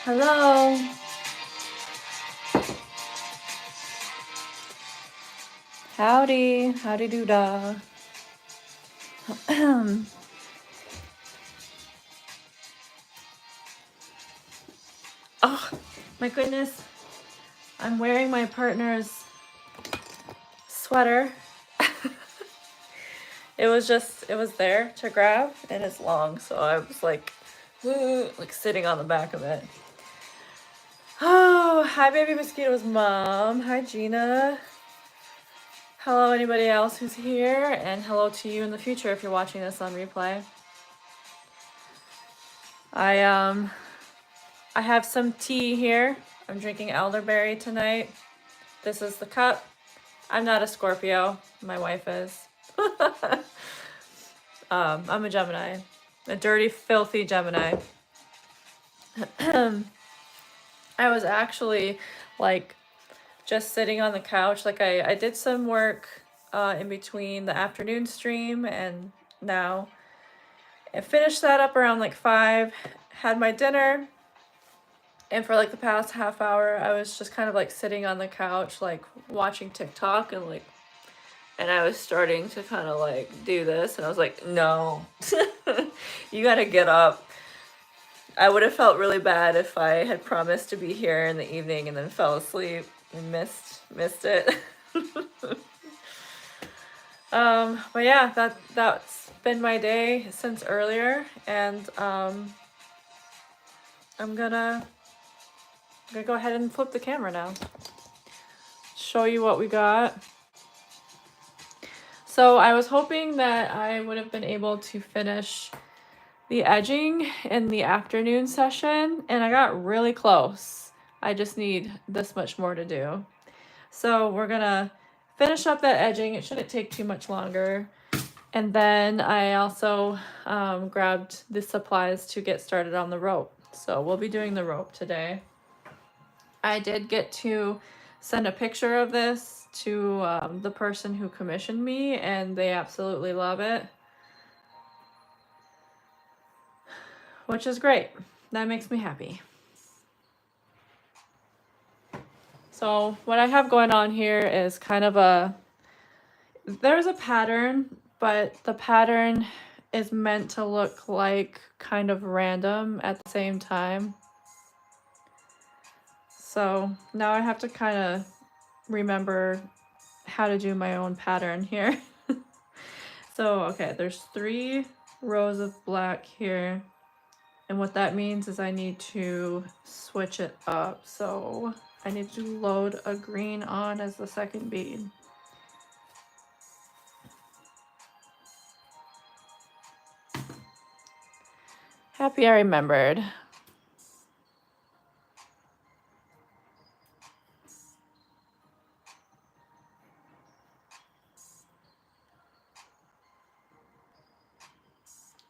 Hello. Howdy. Howdy doo-dah. Oh, my goodness. I'm wearing my partner's sweater. It was there to grab, and it's long, so I was like sitting on the back of it. Oh, hi baby mosquito's mom. Hi Gina. Hello anybody else who's here, and hello to you in the future if you're watching this on replay. I have some tea here. I'm drinking elderberry tonight. This is the cup. I'm not a Scorpio. My wife is. I'm a Gemini. A dirty, filthy Gemini. I was actually like just sitting on the couch. Like I did some work in between the afternoon stream and now. I finished that up around like 5, had my dinner, and for like the past half hour I was just kind of like sitting on the couch like watching TikTok and I was starting to kind of like do this, and I was like, no. You gotta get up. I would have felt really bad if I had promised to be here in the evening and then fell asleep and missed it. But yeah, that's been my day since earlier, and I'm gonna go ahead and flip the camera now. Show you what we got. So I was hoping that I would have been able to finish the edging in the afternoon session, and I got really close. I just need this much more to do. So we're gonna finish up that edging. It shouldn't take too much longer. And then I also grabbed the supplies to get started on the rope. So we'll be doing the rope today. I did get to send a picture of this to the person who commissioned me, and they absolutely love it, which is great. That makes me happy. So what I have going on here is kind of there's a pattern, but the pattern is meant to look like kind of random at the same time. So now I have to kind of remember how to do my own pattern here. So, okay, there's 3 rows of black here. And what that means is I need to switch it up. So I need to load a green on as the second bead. Happy I remembered.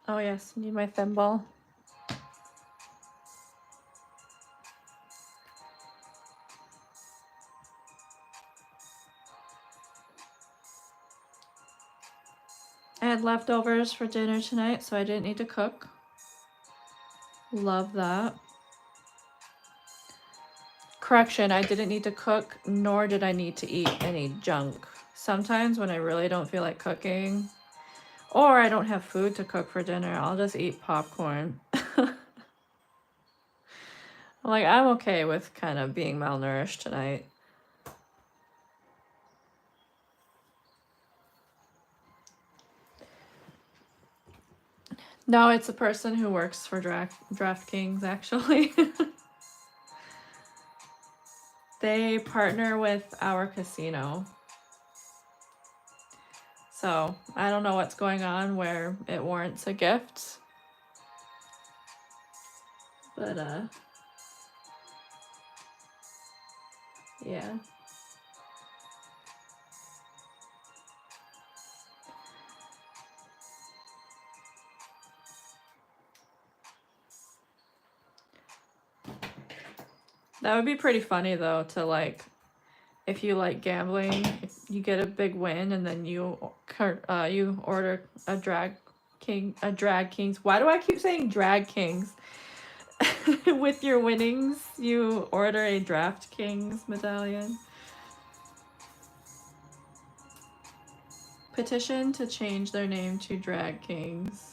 Oh yes, need my thimble. I had leftovers for dinner tonight, so I didn't need to cook. Love that. Correction, I didn't need to cook, nor did I need to eat any junk. Sometimes when I really don't feel like cooking, or I don't have food to cook for dinner, I'll just eat popcorn. Like, I'm okay with kind of being malnourished tonight. No, it's a person who works for DraftKings, actually. They partner with our casino. So, I don't know what's going on where it warrants a gift. But, yeah. That would be pretty funny though, to like, if you like gambling, if you get a big win and then you order a drag kings. Why do I keep saying drag kings? with your winnings, you order a DraftKings medallion. Petition to change their name to Drag Kings.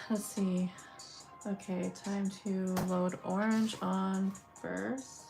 Let's see. Okay, time to load orange on first.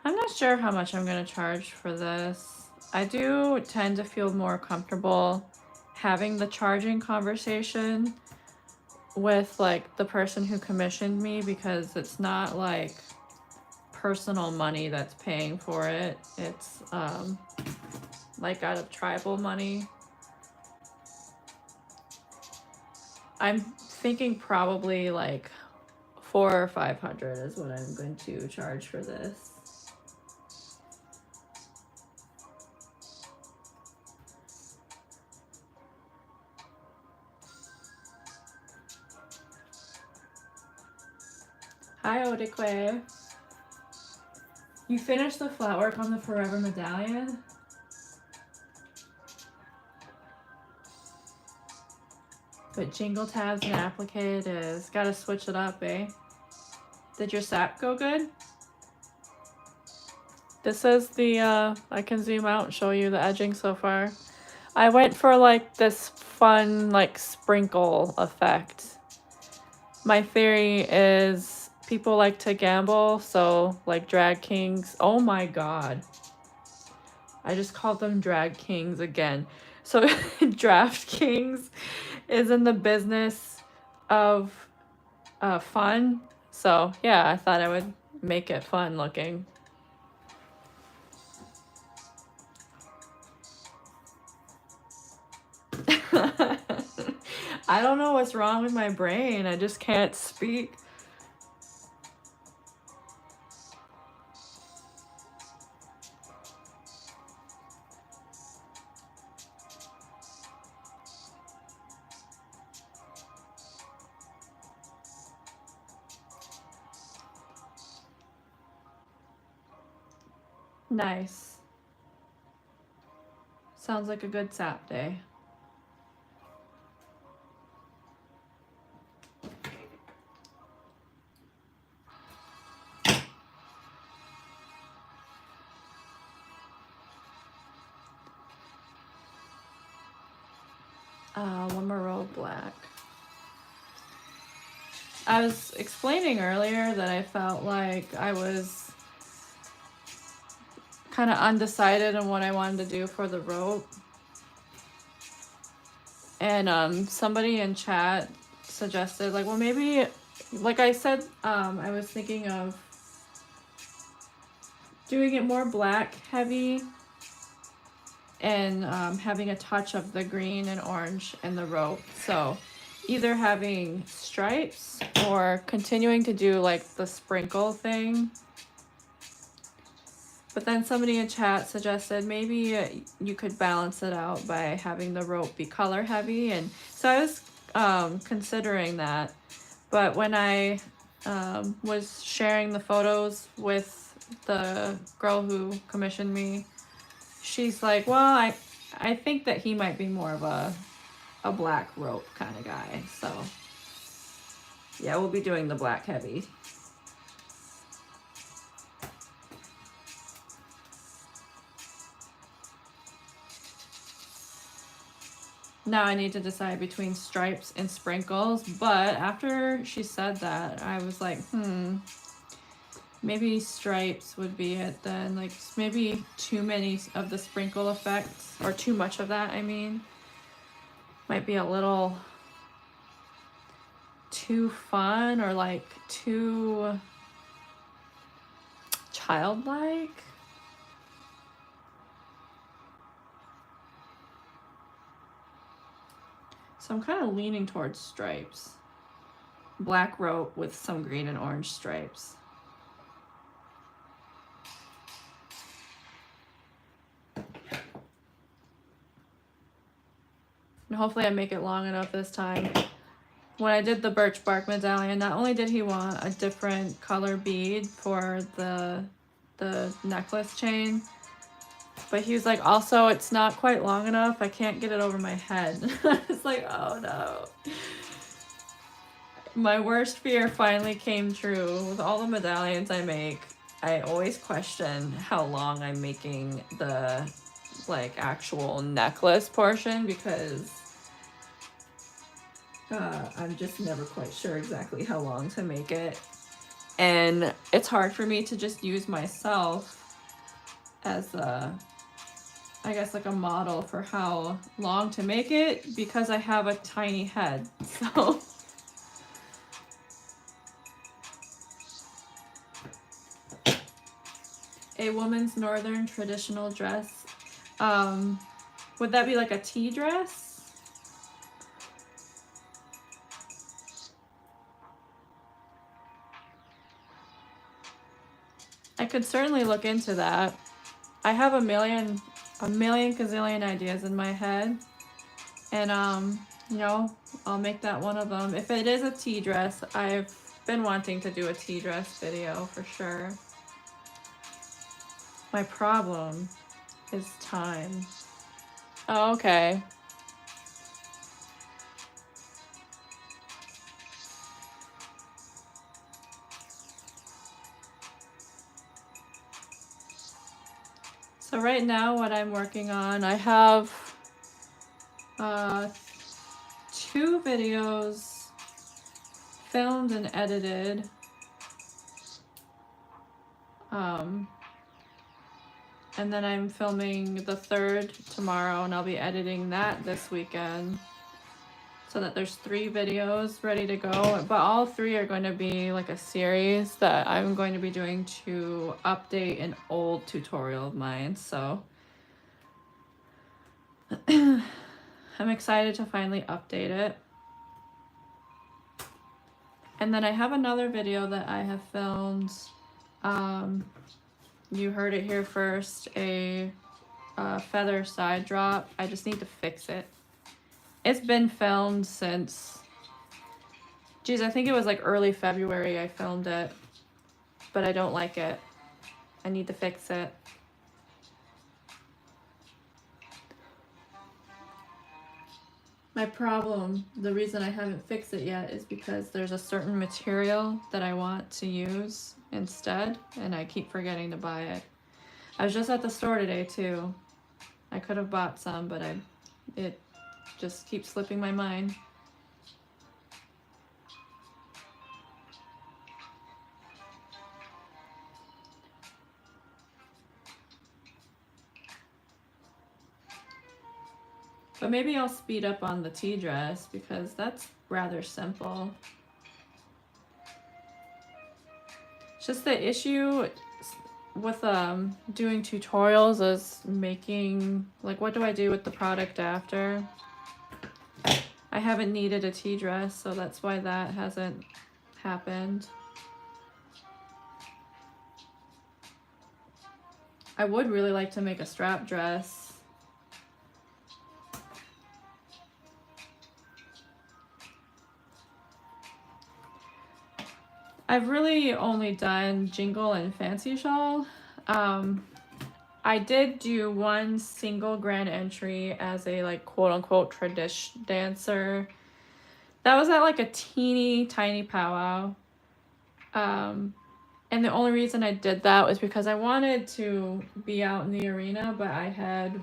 I'm not sure how much I'm gonna charge for this. I do tend to feel more comfortable having the charging conversation with like the person who commissioned me, because it's not like personal money that's paying for it. It's like out of tribal money. I'm thinking probably like 400 or 500 is what I'm going to charge for this. Hi, Odekwe. You finished the flat work on the Forever medallion? But jingle tabs and applique it is. Gotta switch it up, eh? Did your sap go good? This is the, I can zoom out and show you the edging so far. I went for like this fun, like sprinkle effect. My theory is people like to gamble, so like drag kings. Oh my god. I just called them drag kings again. So DraftKings is in the business of fun. So yeah, I thought I would make it fun looking. I don't know what's wrong with my brain. I just can't speak. Nice. Sounds like a good sap day. One more row of black. I was explaining earlier that I felt like I was kind of undecided on what I wanted to do for the rope. And somebody in chat suggested, like, well, maybe, like I said, I was thinking of doing it more black heavy and having a touch of the green and orange in the rope. So either having stripes or continuing to do like the sprinkle thing. But then somebody in chat suggested maybe you could balance it out by having the rope be color heavy. And so I was considering that. But when I was sharing the photos with the girl who commissioned me, she's like, well, I think that he might be more of a black rope kind of guy. So yeah, we'll be doing the black heavy. Now I need to decide between stripes and sprinkles, but after she said that, I was like, maybe stripes would be it then. Like, maybe too many of the sprinkle effects, or too much of that, I mean, might be a little too fun, or like too childlike. So I'm kind of leaning towards stripes. Black rope with some green and orange stripes. And hopefully I make it long enough this time. When I did the birch bark medallion, not only did he want a different color bead for the necklace chain, but he was like, also, it's not quite long enough. I can't get it over my head. It's like, oh no. My worst fear finally came true. With all the medallions I make, I always question how long I'm making the like actual necklace portion, because I'm just never quite sure exactly how long to make it. And it's hard for me to just use myself as a, I guess, like a model for how long to make it, because I have a tiny head. So a woman's northern traditional dress. Would that be like a tea dress? I could certainly look into that. I have a million gazillion ideas in my head, and you know, I'll make that one of them. If it is a tea dress, I've been wanting to do a tea dress video for sure. My problem is time. Oh, okay. So right now what I'm working on, I have 2 videos filmed and edited. And then I'm filming the 3rd tomorrow, and I'll be editing that this weekend, so that there's 3 videos ready to go. But all 3 are going to be like a series that I'm going to be doing to update an old tutorial of mine. So I'm excited to finally update it. And then I have another video that I have filmed. You heard it here first, a feather side drop. I just need to fix it. It's been filmed since, geez, I think it was like early February I filmed it, but I don't like it. I need to fix it. My problem, the reason I haven't fixed it yet, is because there's a certain material that I want to use instead, and I keep forgetting to buy it. I was just at the store today too. I could have bought some, but it just keeps slipping my mind. But maybe I'll speed up on the tea dress, because that's rather simple. It's just the issue with doing tutorials is making, like, what do I do with the product after? I haven't needed a tea dress, so that's why that hasn't happened. I would really like to make a strap dress. I've really only done jingle and fancy shawl. I did do one single grand entry as a like quote unquote tradition dancer. That was at like a teeny tiny powwow. And the only reason I did that was because I wanted to be out in the arena, but I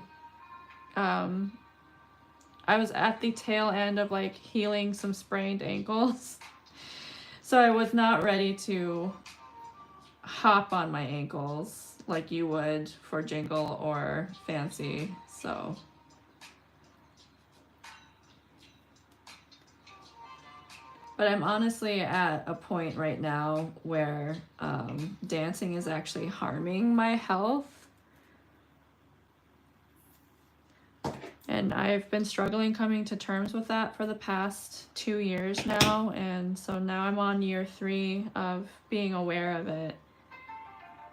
was at the tail end of like healing some sprained ankles. So I was not ready to hop on my ankles like you would for jingle or fancy. So but I'm honestly at a point right now where dancing is actually harming my health. And I've been struggling coming to terms with that for the past 2 years now. And so now I'm on year 3 of being aware of it.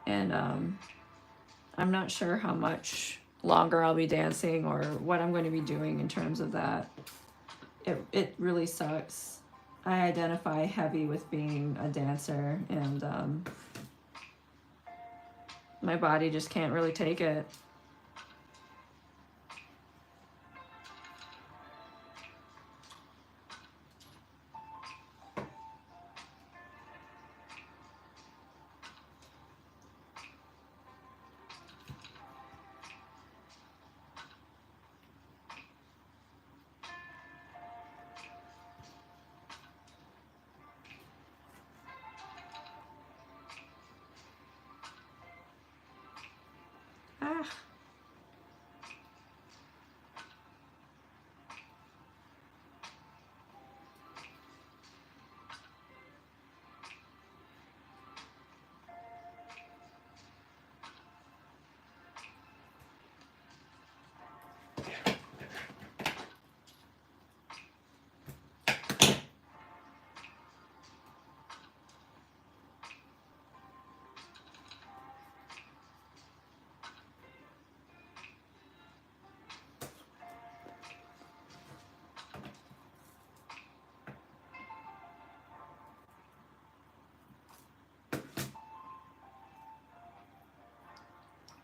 And I'm not sure how much longer I'll be dancing or what I'm going to be doing in terms of that. It really sucks. I identify heavy with being a dancer, and my body just can't really take it. Ah.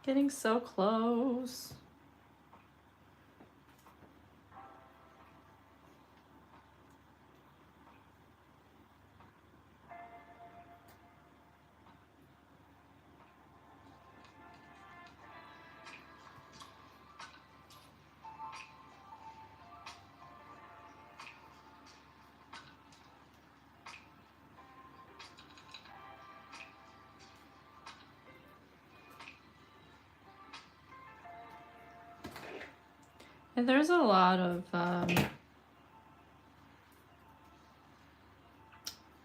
Getting so close. And there's a lot of I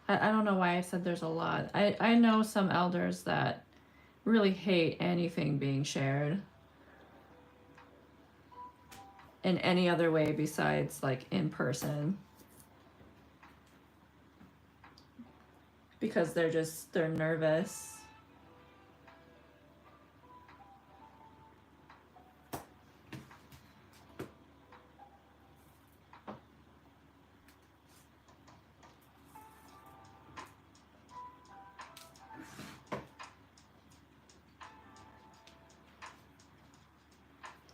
don't know why I said there's a lot. I know some elders that really hate anything being shared in any other way besides like in person, because they're nervous.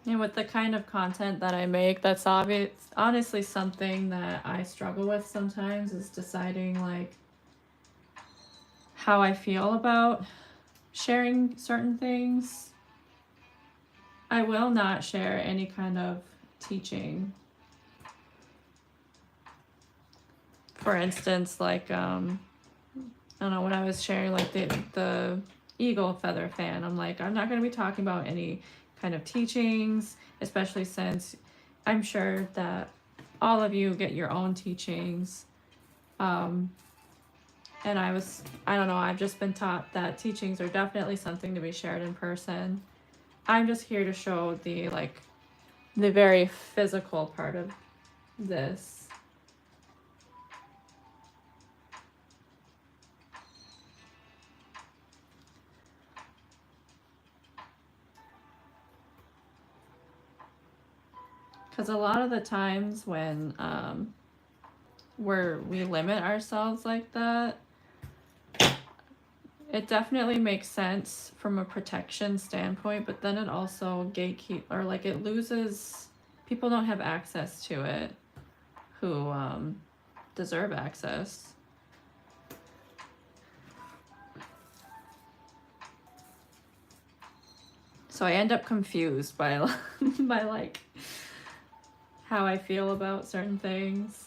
And with the kind of content that I make, that's obvious. Honestly, something that I struggle with sometimes is deciding like how I feel about sharing certain things. I will not share any kind of teaching. For instance, like I don't know, when I was sharing like the eagle feather fan, I'm like, I'm not going to be talking about any kind of teachings, especially since I'm sure that all of you get your own teachings. And I don't know, I've just been taught that teachings are definitely something to be shared in person. I'm just here to show the very physical part of this. Because a lot of the times when we limit ourselves like that, it definitely makes sense from a protection standpoint, but then it also gatekeep, or like it loses, people don't have access to it who deserve access. So I end up confused by by like how I feel about certain things.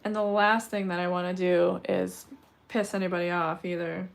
And the last thing that I want to do is piss anybody off either.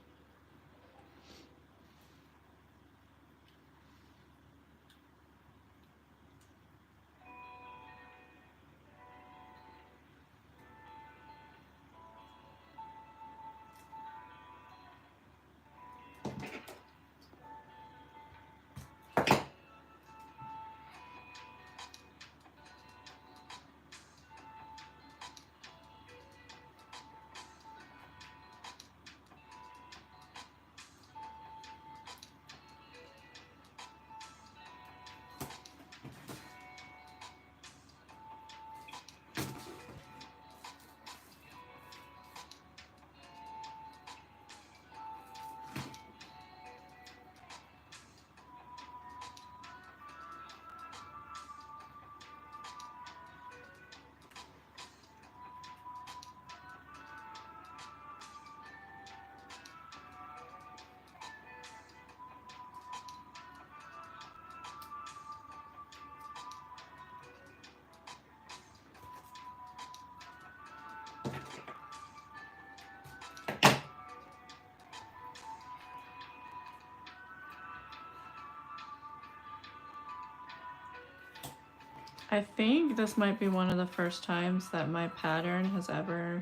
I think this might be one of the first times that my pattern has ever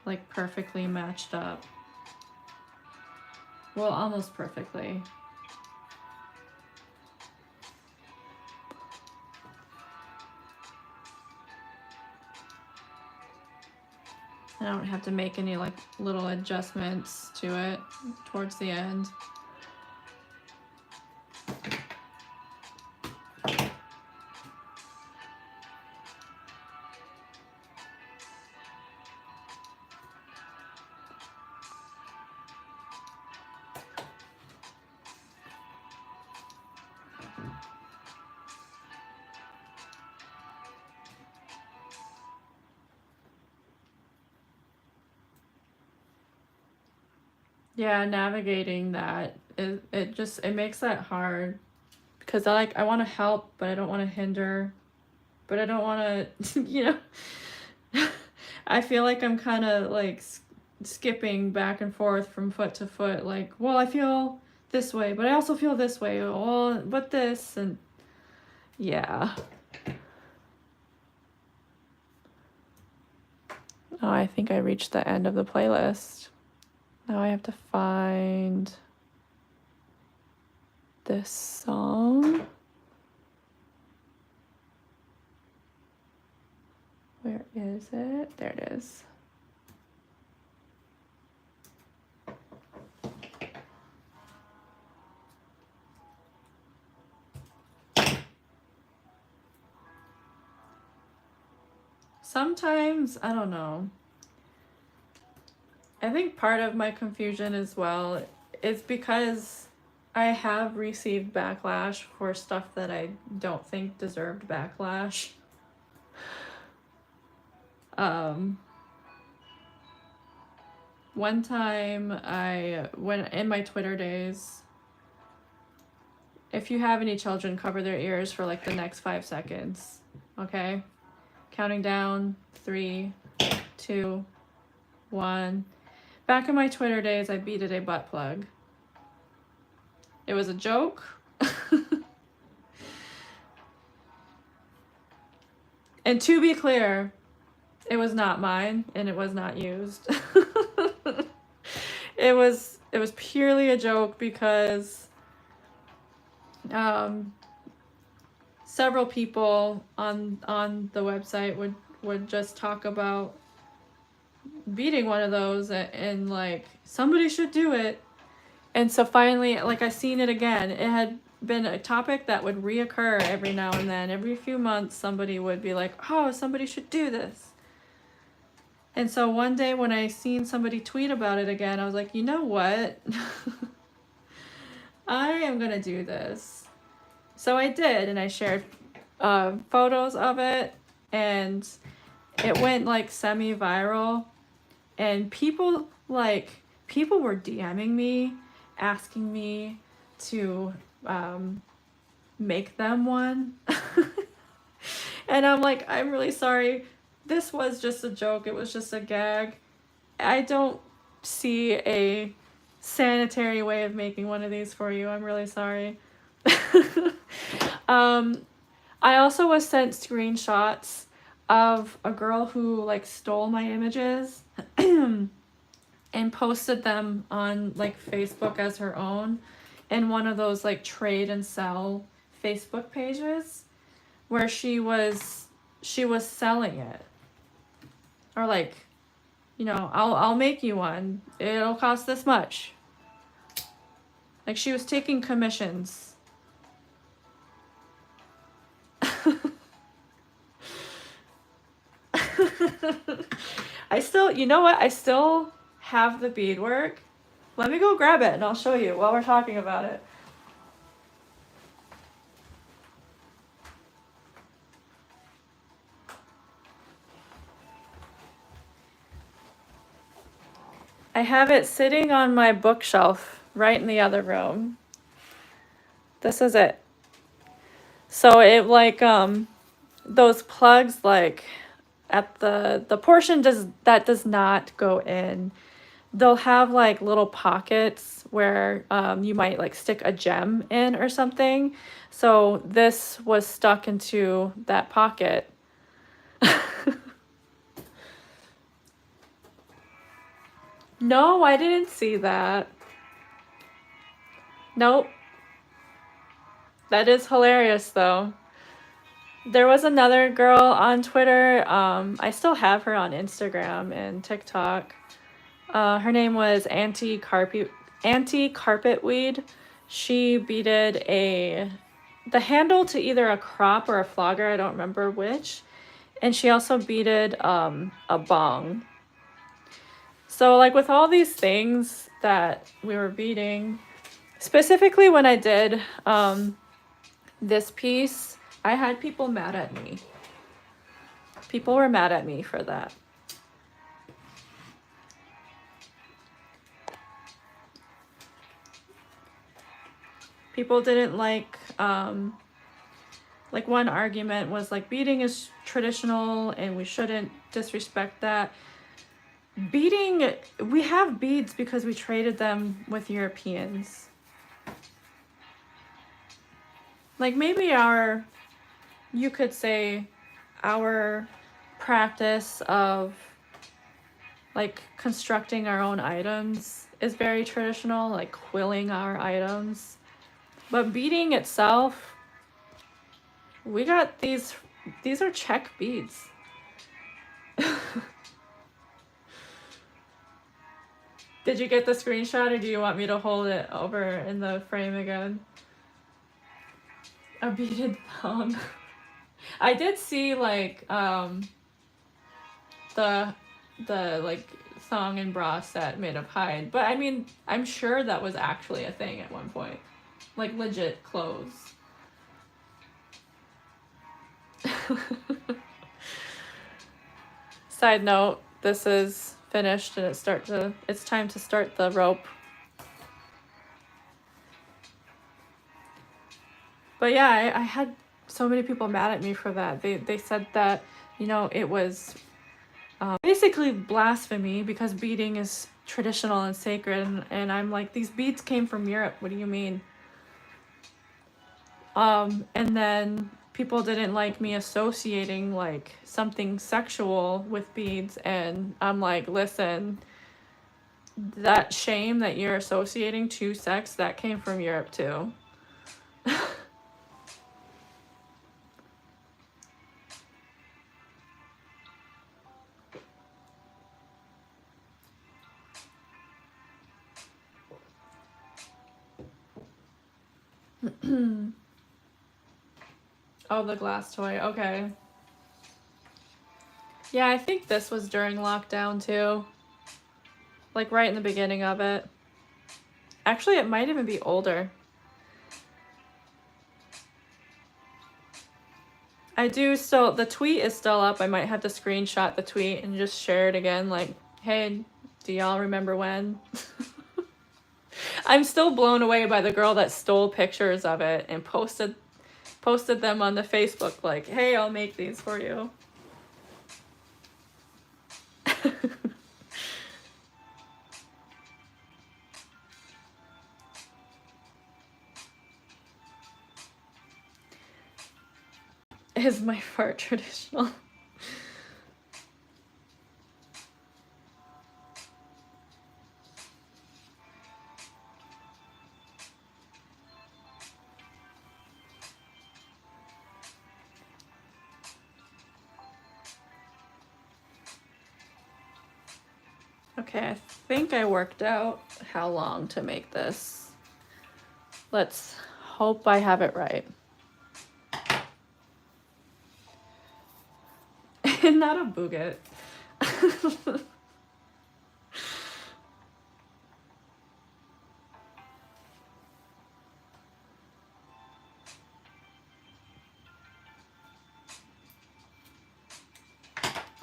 like perfectly matched up. Well, almost perfectly. I don't have to make any like little adjustments to it towards the end. Yeah, navigating that, it makes that hard because I want to help, but I don't want to hinder, but I don't want to you know. I feel like I'm kind of like skipping back and forth from foot to foot, like, well, I feel this way, but I also feel this way. Well, but this, and yeah. Oh, I think I reached the end of the playlist. Now I have to find this song. Where is it? There it is. Sometimes, I don't know. I think part of my confusion as well is because I have received backlash for stuff that I don't think deserved backlash. One time when in my Twitter days, if you have any children, cover their ears for like the next 5 seconds. Okay? Counting down, 3, 2, 1. Back in my Twitter days, I beaded a butt plug. It was a joke. And to be clear, it was not mine and it was not used. It was purely a joke because several people on the website would just talk about beating one of those and like somebody should do it. And so finally, like, I seen it again. been a topic that would reoccur every now and then. Every few months, somebody would be like, oh, somebody should do this. And so one day when I seen somebody tweet about it again, I was like, you know what? I am going to do this. So I did, and I shared photos of it, and it went like semi-viral, and people were DMing me, asking me to make them one. And I'm like, I'm really sorry. This was just a joke. It was just a gag. I don't see a sanitary way of making one of these for you. I'm really sorry. I also was sent screenshots of a girl who like stole my images and posted them on like Facebook as her own in one of those like trade and sell Facebook pages where she was selling it. Or like, you know, I'll make you one. It'll cost this much. Like she was taking commissions. I still, you know what? I still have the beadwork. Let me go grab it and I'll show you while we're talking about it. I have it sitting on my bookshelf right in the other room. This is it. So it like those plugs like at the portion that does not go in, they'll have like little pockets where you might like stick a gem in or something. So this was stuck into that pocket. No, I didn't see that. Nope. That is hilarious though. There was another girl on Twitter. I still have her on Instagram and TikTok. Her name was Anti Carpetweed. She beaded the handle to either a crop or a flogger, I don't remember which. And she also beaded a bong. So like with all these things that we were beading, specifically when I did this piece, I had people mad at me. People were mad at me for that. People didn't like one argument was like beading is traditional and we shouldn't disrespect that. Beading, we have beads because we traded them with Europeans. Like maybe you could say our practice of like constructing our own items is very traditional, like quilling our items. But beading itself, we got these are Czech beads. Did you get the screenshot or do you want me to hold it over in the frame again? A beaded thong. I did see like the like thong and bra set made of hide, but I mean I'm sure that was actually a thing at one point. Like legit clothes. Side note, this is finished and it's time to start the rope. But yeah, I had so many people mad at me for that. They said that, you know, it was basically blasphemy because beading is traditional and sacred, and I'm like, these beads came from Europe. What do you mean? And then people didn't like me associating like something sexual with beads, and I'm like, listen, that shame that you're associating to sex, that came from Europe too. Oh, the glass toy. Okay. Yeah, I think this was during lockdown too. Like right in the beginning of it. Actually, it might even be older. I do still, the tweet is still up. I might have to screenshot the tweet and just share it again. Like, hey, do y'all remember when? I'm still blown away by the girl that stole pictures of it and posted them on the Facebook like, hey, I'll make these for you. Is my fart traditional? Okay, I think I worked out how long to make this. Let's hope I have it right. Not a bouquet.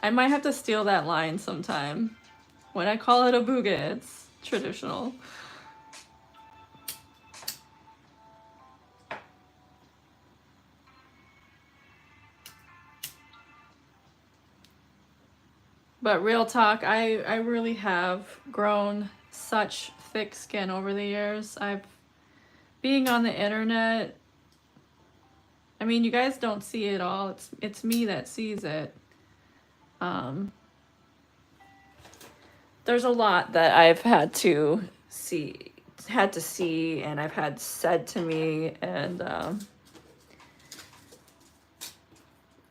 I might have to steal that line sometime. When I call it a bouquet, it's traditional. But real talk, I really have grown such thick skin over the years. Being on the internet, I mean, you guys don't see it all. It's me that sees it. There's a lot that I've had to see, and I've had said to me, and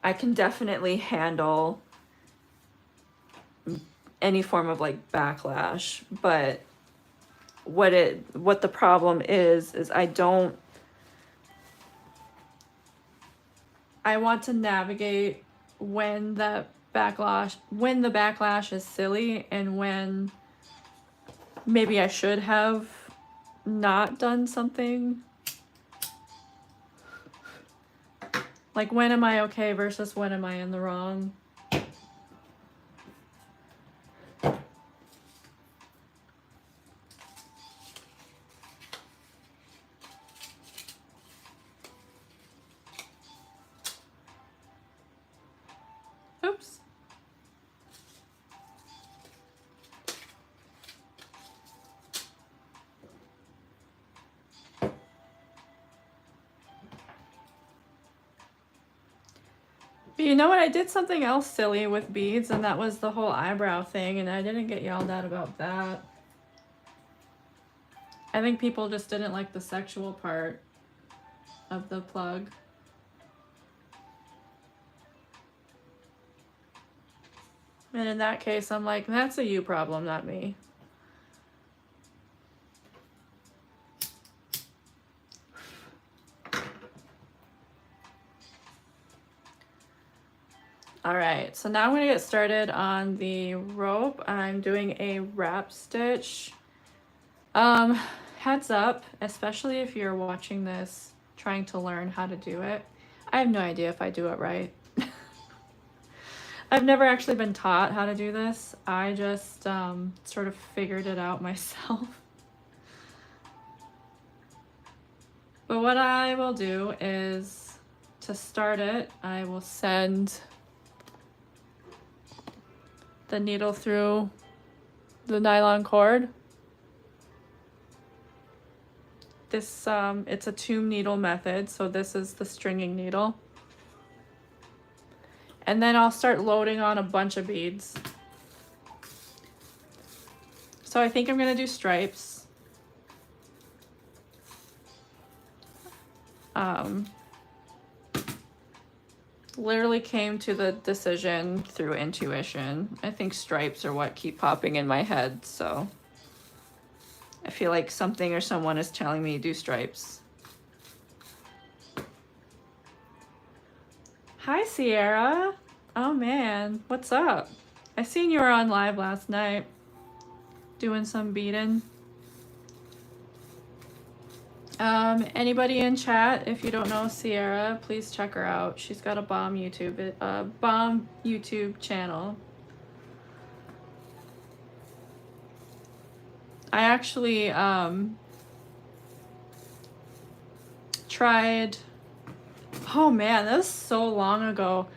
I can definitely handle any form of like backlash, but what the problem is I want to navigate when the backlash is silly and when maybe I should have not done something. Like, when am I okay versus when am I in the wrong? Oops. But you know what? I did something else silly with beads, and that was the whole eyebrow thing, and I didn't get yelled at about that. I think people just didn't like the sexual part of the plug. And in that case, I'm like, that's a you problem, not me. All right, so now I'm gonna get started on the rope. I'm doing a wrap stitch. Heads up, especially if you're watching this trying to learn how to do it. I have no idea if I do it right. I've never actually been taught how to do this. I just sort of figured it out myself. But what I will do is, to start it, I will send the needle through the nylon cord. This, it's a tomb needle method, so this is the stringing needle. And then I'll start loading on a bunch of beads. So I think I'm gonna do stripes. Literally came to the decision through intuition. I think stripes are what keep popping in my head, so I feel like something or someone is telling me to do stripes. Hi, Sierra. Oh man, what's up? I seen you were on live last night doing some beading. Anybody in chat, if you don't know Sierra, please check her out. She's got a bomb YouTube channel. I actually tried, oh man, that was so long ago.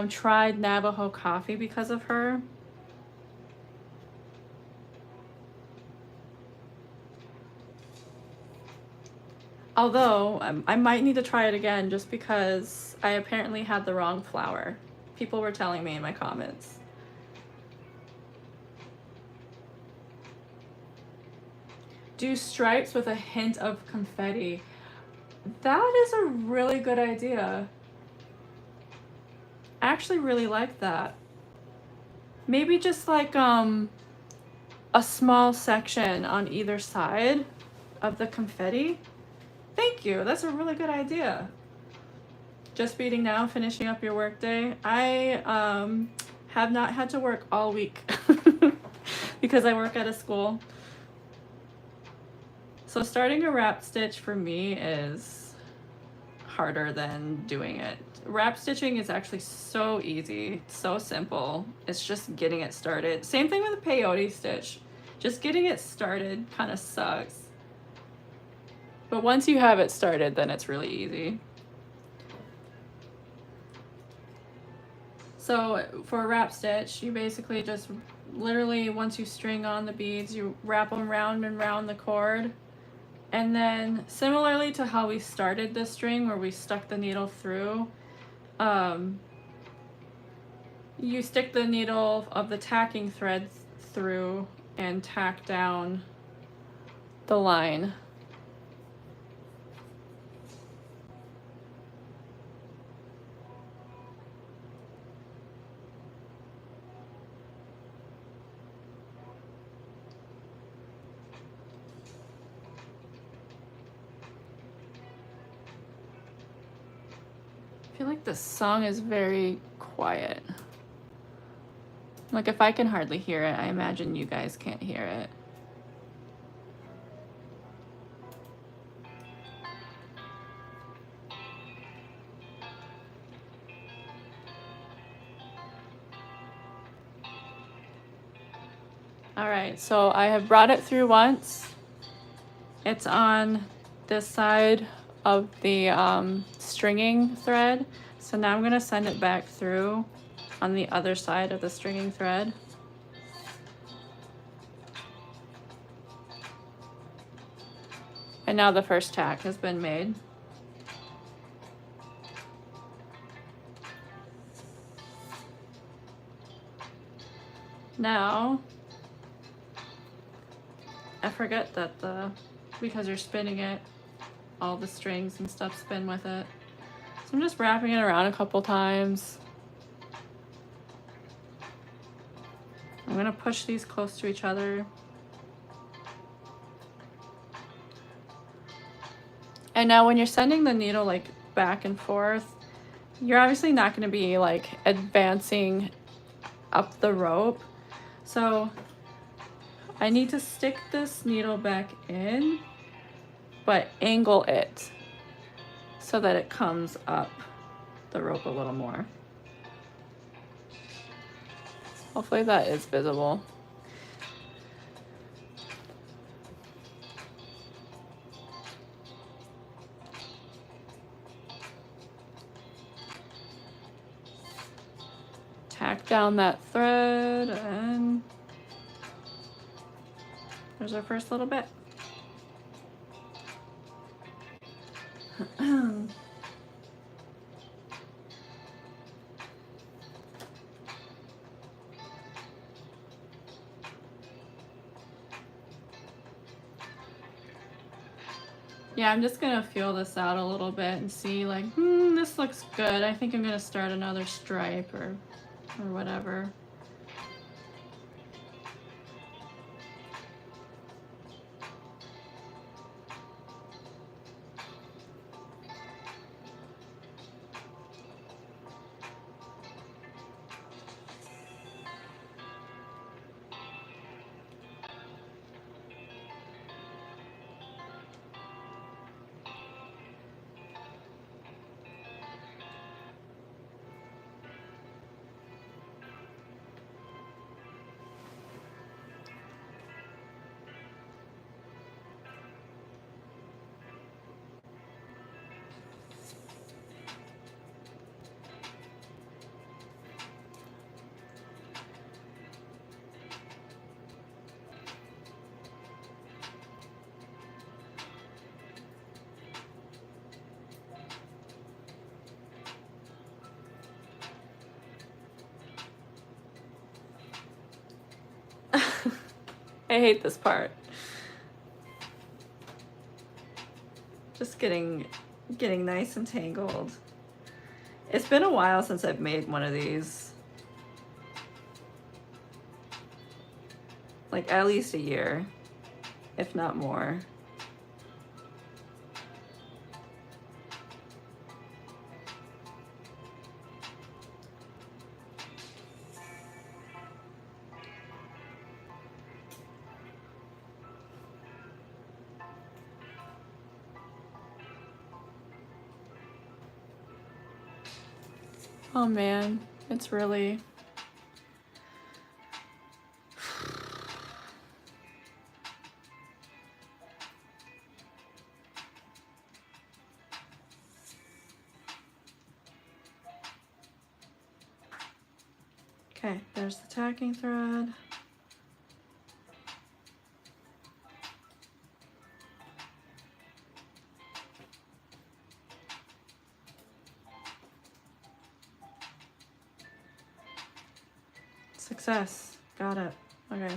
Tried Navajo coffee because of her. Although, I might need to try it again just because I apparently had the wrong flour. People were telling me in my comments. Do stripes with a hint of confetti. That is a really good idea. I actually really like that. Maybe just like a small section on either side of the confetti. Thank you. That's a really good idea. Just beading now, finishing up your work day. I have not had to work all week because I work at a school. So starting a wrap stitch for me is harder than doing it. Wrap stitching is actually so easy, so simple. It's just getting it started. Same thing with a peyote stitch. Just getting it started kind of sucks. But once you have it started, then it's really easy. So for a wrap stitch, you basically just literally, once you string on the beads, you wrap them round and round the cord. And then similarly to how we started the string where we stuck the needle through, you stick the needle of the tacking thread through and tack down the line. I feel like the song is very quiet. Like if I can hardly hear it, I imagine you guys can't hear it. All right, so I have brought it through once. It's on this side of the stringing thread. So now I'm gonna send it back through on the other side of the stringing thread. And now the first tack has been made. Now, I forget that because you're spinning it, all the strings and stuff spin with it. So I'm just wrapping it around a couple times. I'm gonna push these close to each other. And now when you're sending the needle like back and forth, you're obviously not gonna be like advancing up the rope. So I need to stick this needle back in, but angle it so that it comes up the rope a little more. Hopefully that is visible. Tack down that thread and there's our first little bit. Yeah, I'm just gonna feel this out a little bit and see like, this looks good. I think I'm gonna start another stripe or whatever. I hate this part. Just getting nice and tangled. It's been a while since I've made one of these. Like at least a year, if not more. Oh man, it's really... Okay, there's the tacking thread. Success. Got it. Okay.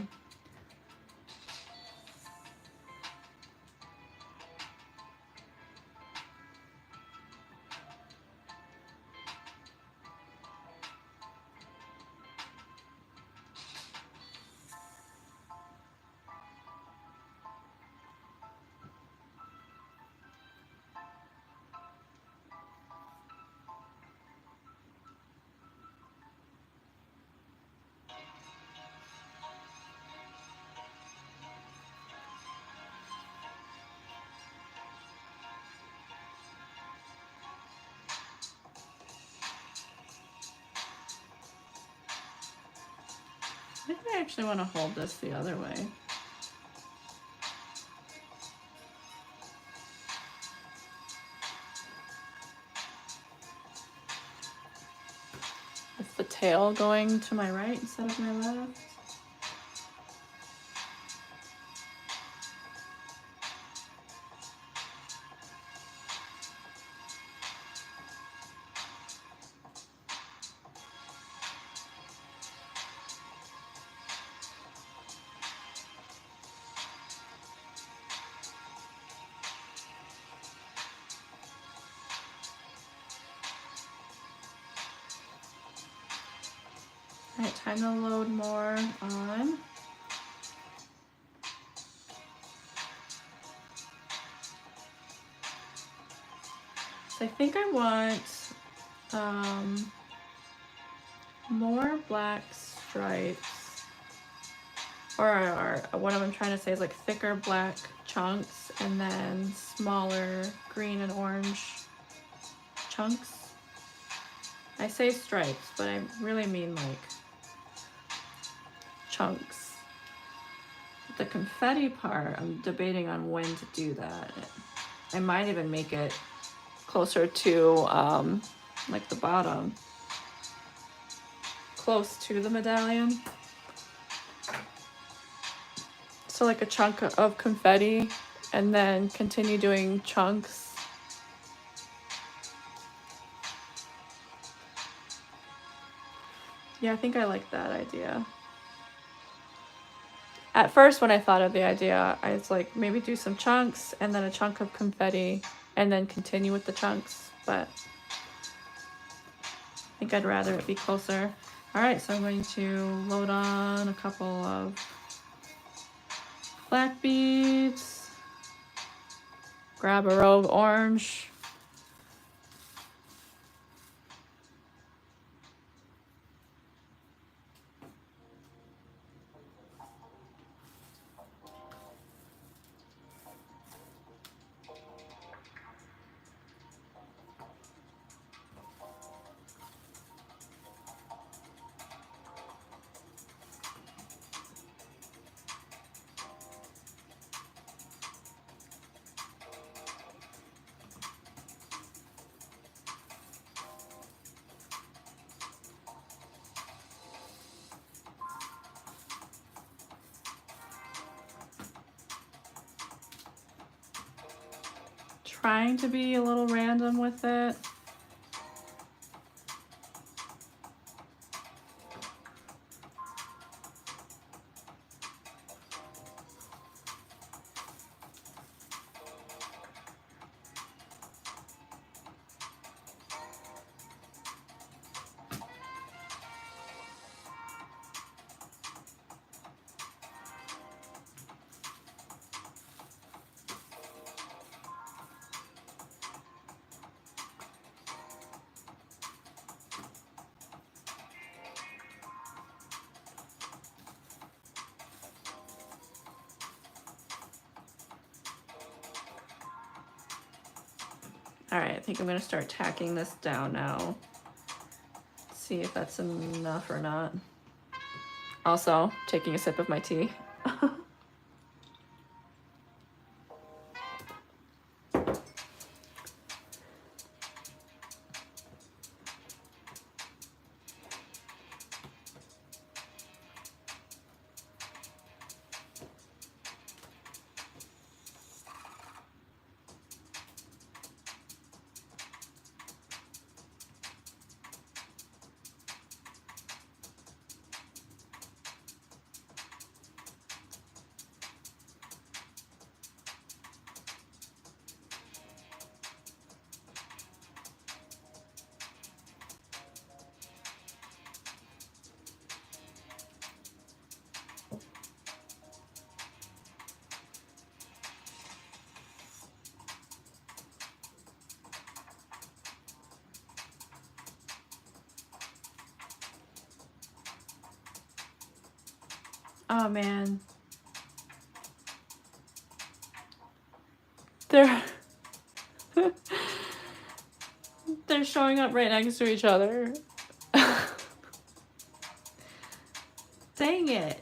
I think I actually want to hold this the other way. With the tail going to my right instead of my left. All right, time to load more on. So I think I want more black stripes, or what I'm trying to say is like thicker black chunks and then smaller green and orange chunks. I say stripes, but I really mean like chunks. The confetti part, I'm debating on when to do that. I might even make it closer to like the bottom, close to the medallion. So like a chunk of confetti and then continue doing chunks. Yeah, I think I like that idea. At first when I thought of the idea, I was like, maybe do some chunks and then a chunk of confetti and then continue with the chunks, but I think I'd rather it be closer. All right, so I'm going to load on a couple of black beads, grab a row of orange, trying to be a little random with it. All right, I think I'm gonna start tacking this down now. See if that's enough or not. Also, taking a sip of my tea. Oh man. They're they're showing up right next to each other. Dang it.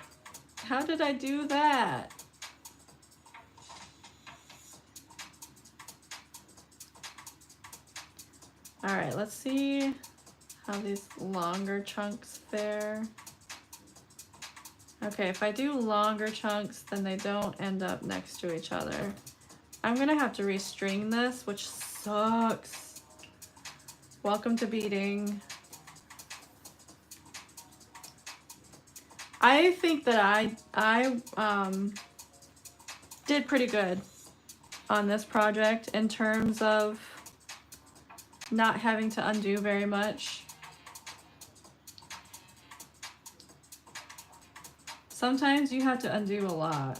How did I do that? All right, let's see how these longer chunks fare. Okay, if I do longer chunks, then they don't end up next to each other. I'm gonna have to restring this, which sucks. Welcome to beading. I think that I did pretty good on this project in terms of not having to undo very much. Sometimes you have to undo a lot.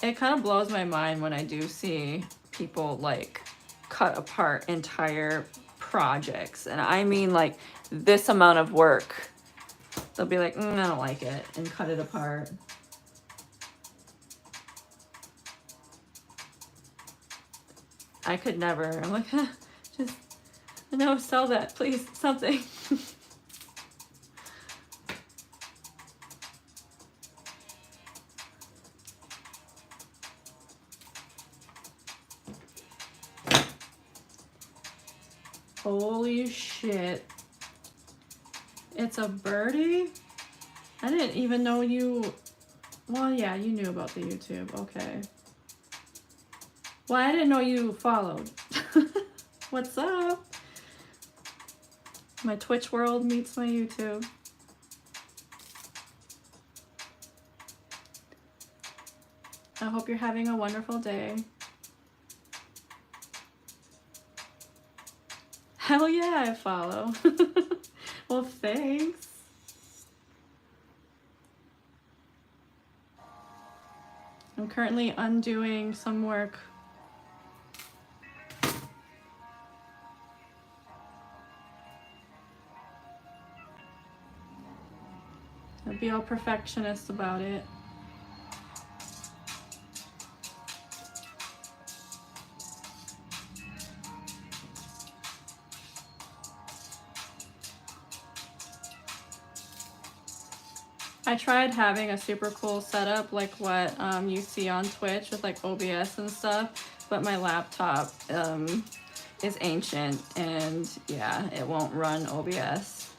It kind of blows my mind when I do see people like cut apart entire projects, and I mean like this amount of work. They'll be like, I don't like it, and cut it apart. I could never. I'm like, just, no, sell that, please, something. Holy shit. It's a birdie? I didn't even know you... Well, yeah, you knew about the YouTube. Okay. Well, I didn't know you followed. What's up? My Twitch world meets my YouTube. I hope you're having a wonderful day. Hell yeah, I follow. Well, thanks. I'm currently undoing some work. I'll be all perfectionist about it. I tried having a super cool setup like what you see on Twitch with like OBS and stuff, but my laptop is ancient and yeah, it won't run OBS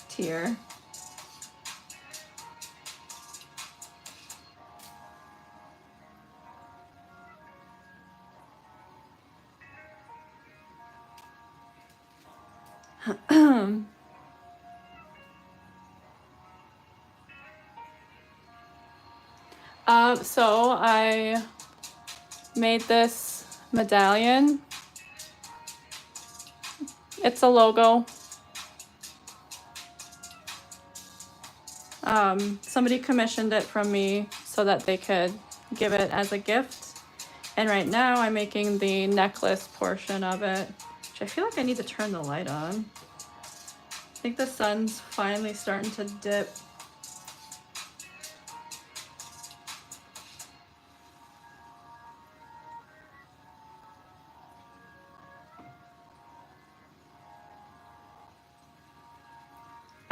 tier. So I made this medallion. It's a logo. Somebody commissioned it from me so that they could give it as a gift. And right now I'm making the necklace portion of it, which I feel like I need to turn the light on. I think the sun's finally starting to dip.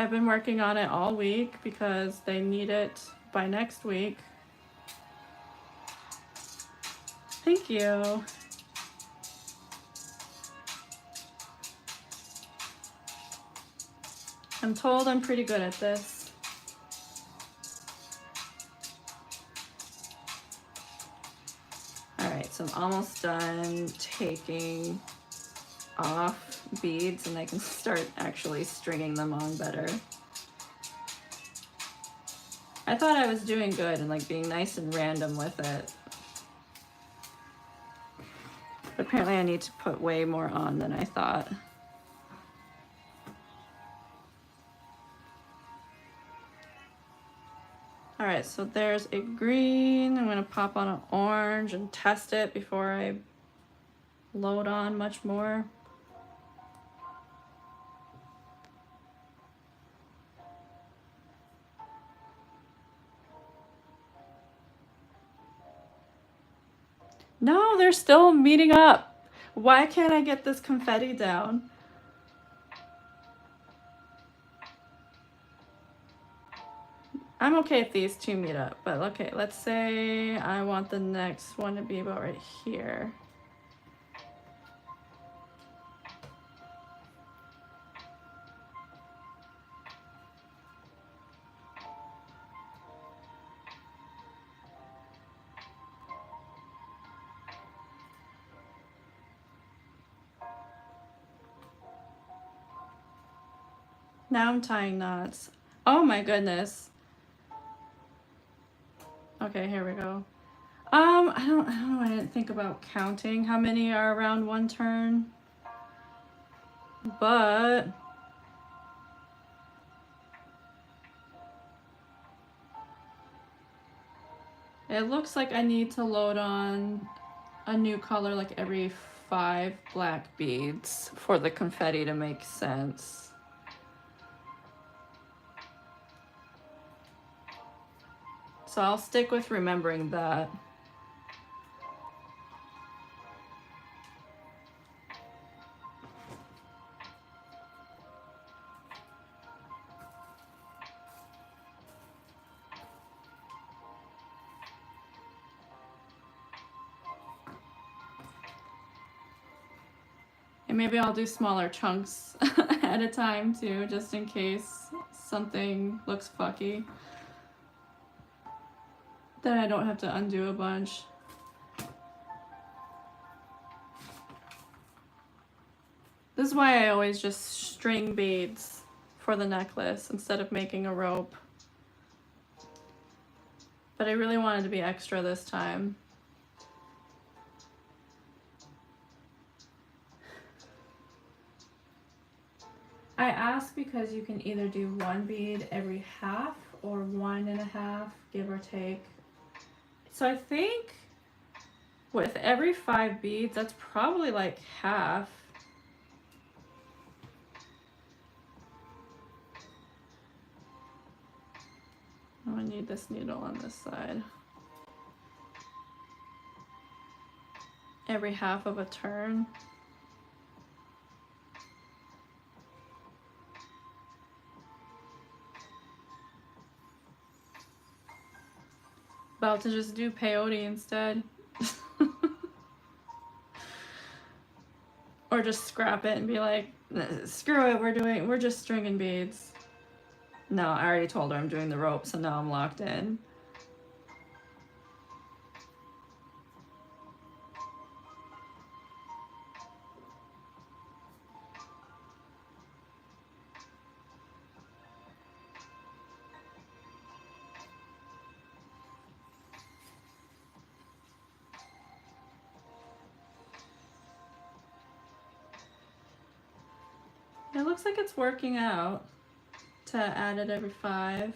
I've been working on it all week because they need it by next week. Thank you. I'm told I'm pretty good at this. All right, so I'm almost done taking off beads and I can start actually stringing them on better. I thought I was doing good and like being nice and random with it. But apparently I need to put way more on than I thought. All right, so there's a green. I'm gonna pop on an orange and test it before I load on much more. No, they're still meeting up. Why can't I get this confetti down? I'm okay if these two meet up, but okay, let's say I want the next one to be about right here. Now I'm tying knots. Oh my goodness. Okay, here we go. I don't know, I didn't think about counting how many are around one turn. But it looks like I need to load on a new color like every 5 black beads for the confetti to make sense. So I'll stick with remembering that. And maybe I'll do smaller chunks at a time too, just in case something looks fucky. Then I don't have to undo a bunch. This is why I always just string beads for the necklace instead of making a rope. But I really wanted to be extra this time. I ask because you can either do 1 bead every half or 1.5, give or take. So I think with every 5 beads, that's probably like half. Oh, I need this needle on this side. Every half of a turn. About to just do peyote instead. Or just scrap it and be like, screw it, we're just stringing beads. No, I already told her I'm doing the rope, so now I'm locked in. It looks like it's working out to add it every 5,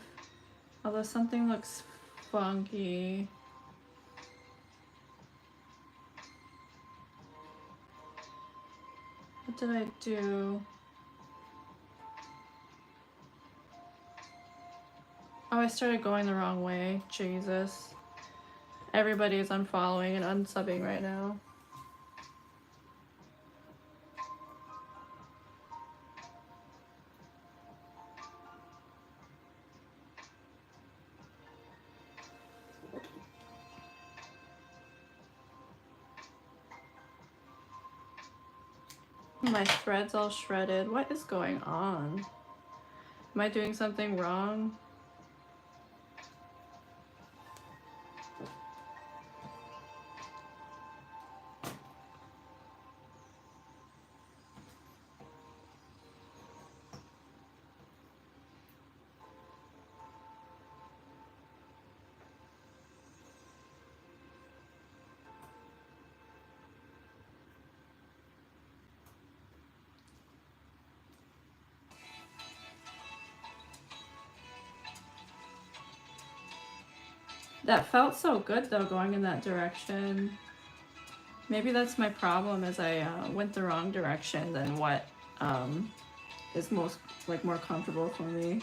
although something looks funky. What did I do? Oh, I started going the wrong way. Jesus. Everybody is unfollowing and unsubbing right now. My thread's all shredded. What is going on? Am I doing something wrong? That felt so good though, going in that direction. Maybe that's my problem, is I went the wrong direction than what is most, like, more comfortable for me.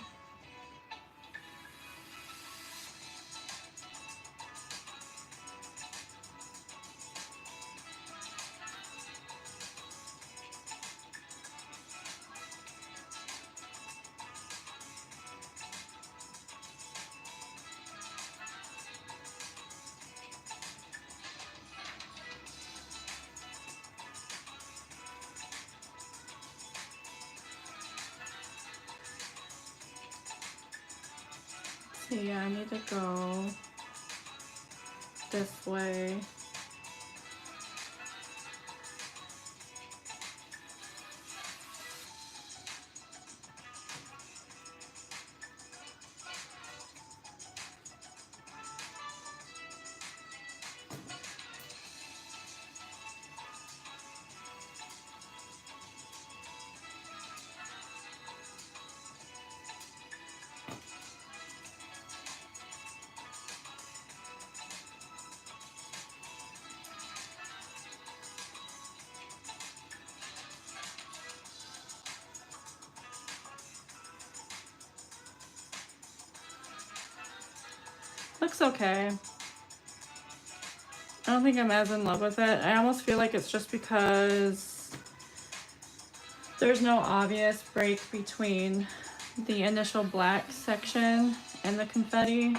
So yeah, I need to go this way. Looks okay. I don't think I'm as in love with it. I almost feel like it's just because there's no obvious break between the initial black section and the confetti.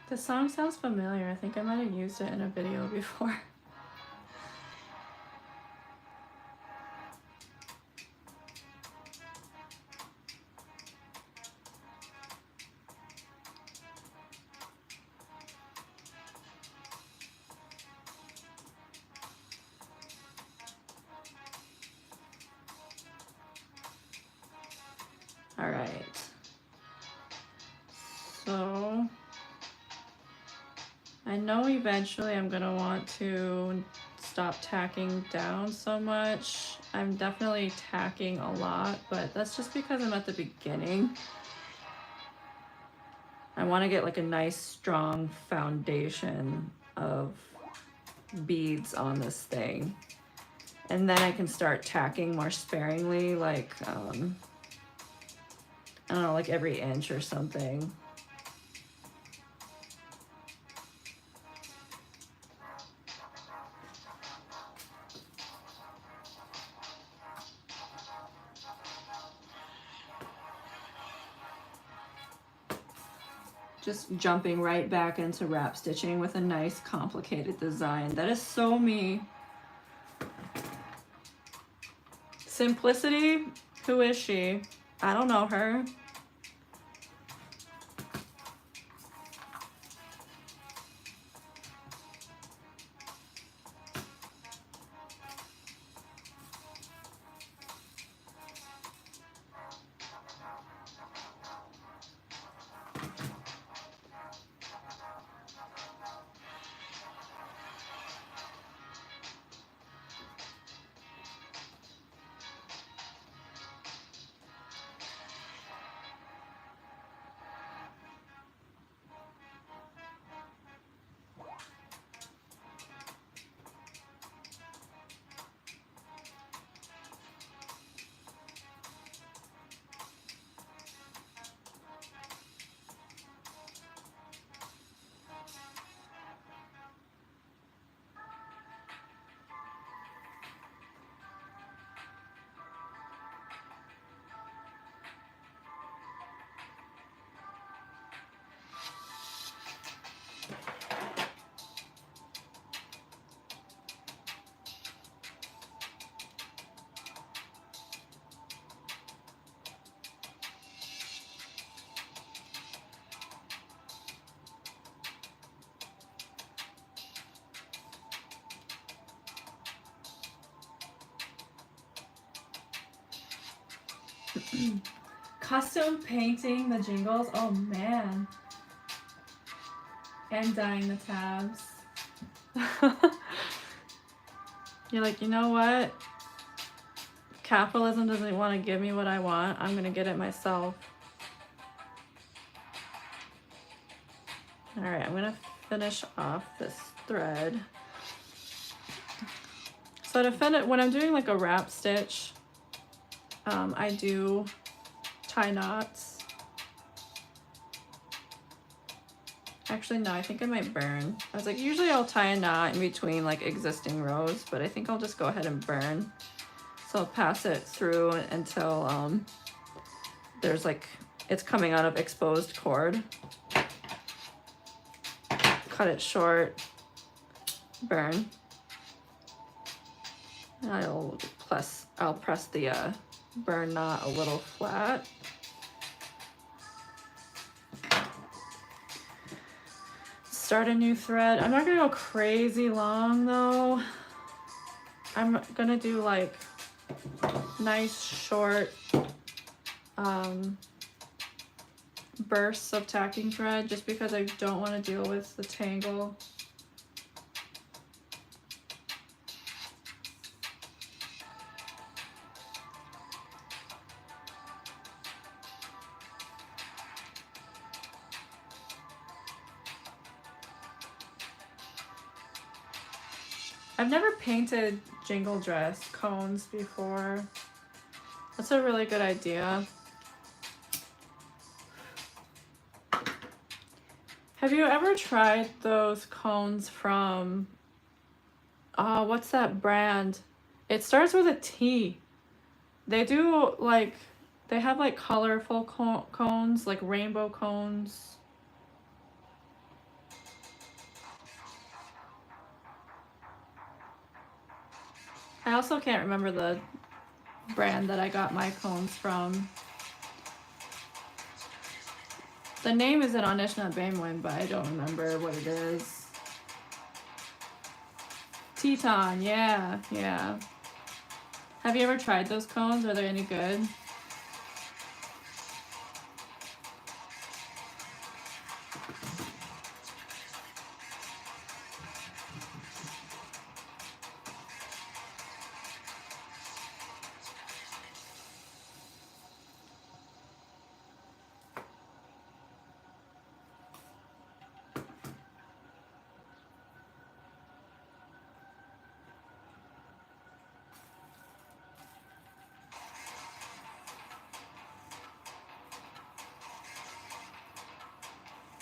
The song sounds familiar. I think I might have used it in a video before. All right. So I know eventually I'm gonna want to stop tacking down so much. I'm definitely tacking a lot, but that's just because I'm at the beginning. I want to get like a nice strong foundation of beads on this thing, and then I can start tacking more sparingly, like I don't know, like every inch or something. Just jumping right back into wrap stitching with a nice complicated design. That is so me. Simplicity? Who is she? I don't know her. Custom painting the jingles. Oh man. And dyeing the tabs. You're like, you know what? Capitalism doesn't want to give me what I want. I'm gonna get it myself. All right, I'm gonna finish off this thread. So to finish, when I'm doing like a wrap stitch, I do tie knots. Actually, no, I think I might burn. I was like, usually I'll tie a knot in between like existing rows, but I think I'll just go ahead and burn. So I'll pass it through until there's like, it's coming out of exposed cord. Cut it short, burn. And I'll press the burn knot a little flat. Start a new thread. I'm not gonna go crazy long though. I'm gonna do like nice short bursts of tacking thread just because I don't want to deal with the tangle. I've never painted jingle dress cones before. That's a really good idea. Have you ever tried those cones from, what's that brand? It starts with a T. They do like, they have like colorful cones, like rainbow cones. I also can't remember the brand that I got my cones from. The name is an Anishinaabe, but I don't remember what it is. Teton, yeah, yeah. Have you ever tried those cones? Are they any good?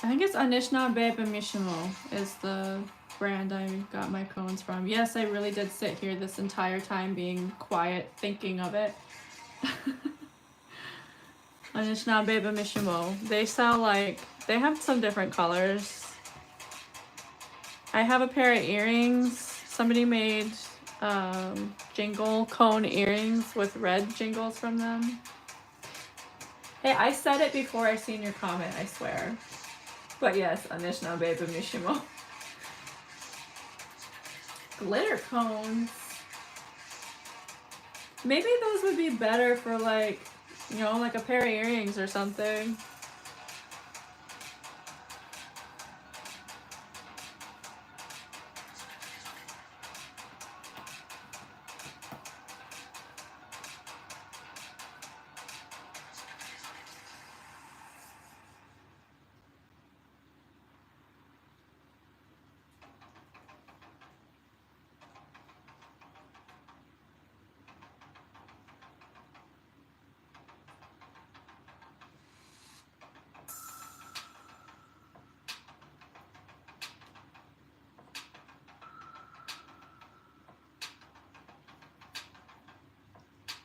I think it's Anishinaabe Mishimo is the brand I got my cones from. Yes, I really did sit here this entire time being quiet, thinking of it. Anishinaabe Mishimo. They sell like, they have some different colors. I have a pair of earrings. Somebody made jingle cone earrings with red jingles from them. Hey, I said it before I seen your comment, I swear. But yes, Anishinaabe Mishimo. Glitter cones. Maybe those would be better for like, you know, like a pair of earrings or something.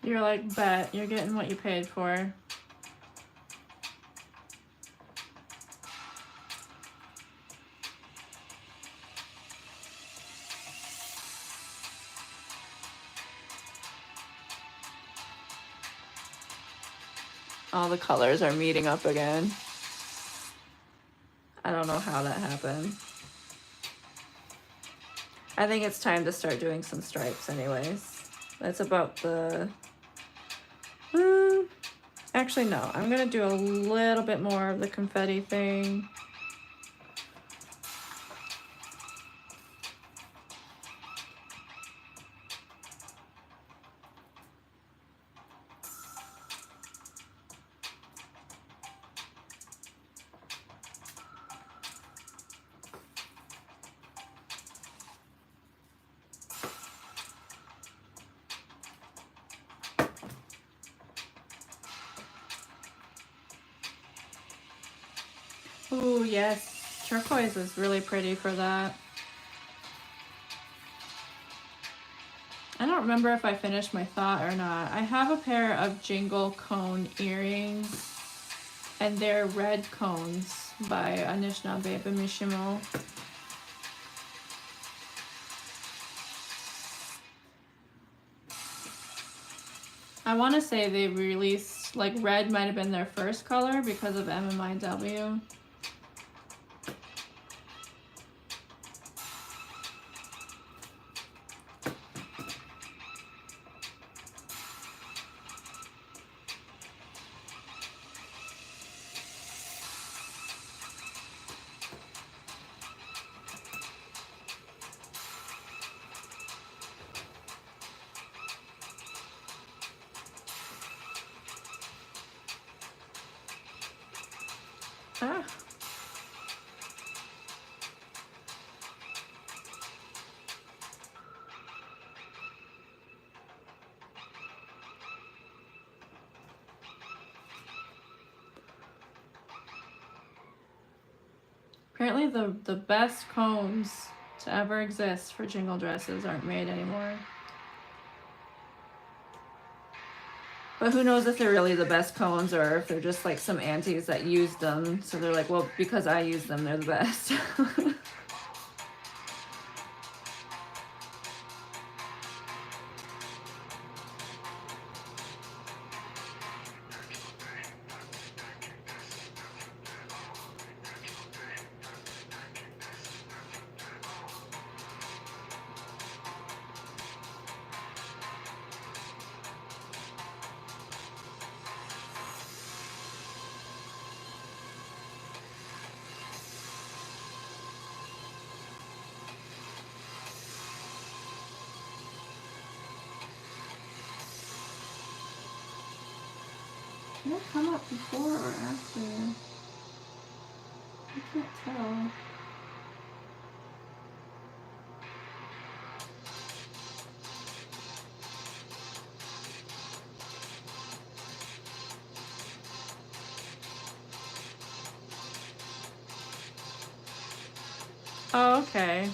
You're like, bet, you're getting what you paid for. All the colors are meeting up again. I don't know how that happened. I think it's time to start doing some stripes anyways. That's about the Actually, no, I'm gonna do a little bit more of the confetti thing. Ooh, yes, turquoise is really pretty for that. I don't remember if I finished my thought or not. I have a pair of jingle cone earrings, and they're red cones by Anishinaabe Bimishimo. I want to say they released, like, red might have been their first color because of MMIW. Ah. Apparently the best cones to ever exist for jingle dresses aren't made anymore. But who knows if they're really the best cones or if they're just like some aunties that used them. So they're like, well, because I use them, they're the best. Did it come up before or after? I can't tell. Oh, okay.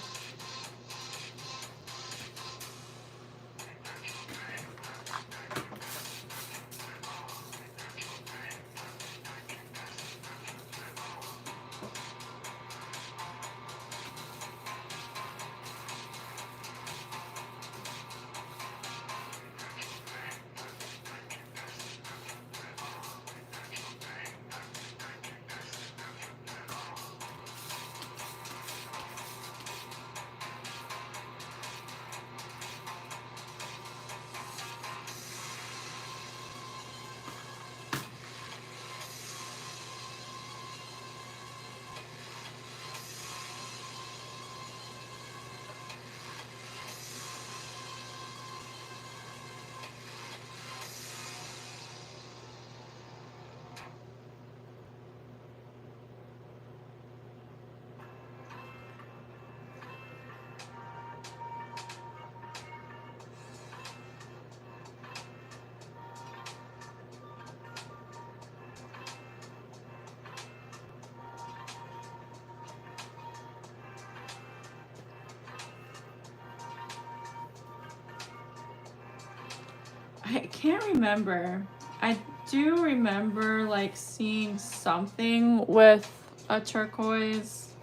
I can't remember. I do remember like seeing something with a turquoise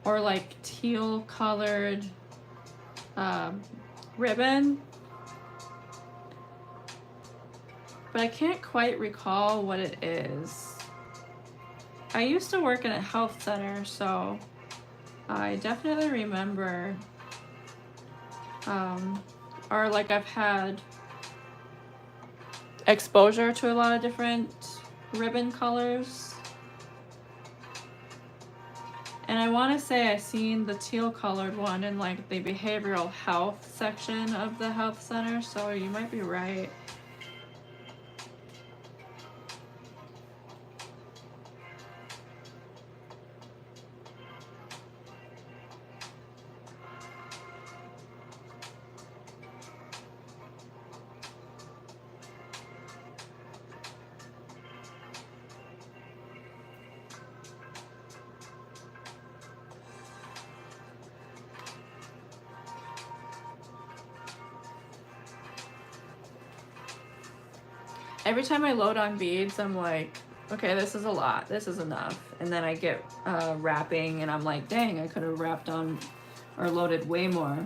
or like teal colored ribbon, but I can't quite recall what it is. I used to work in a health center, so I definitely remember, or like I've had exposure to a lot of different ribbon colors. And I want to say I seen the teal colored one in like the behavioral health section of the health center, so you might be right. Every time I load on beads, I'm like, okay, this is a lot, this is enough. And then I get wrapping and I'm like, dang, I could have wrapped on or loaded way more.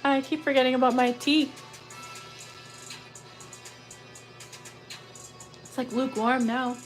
I keep forgetting about my tea. It's like lukewarm now.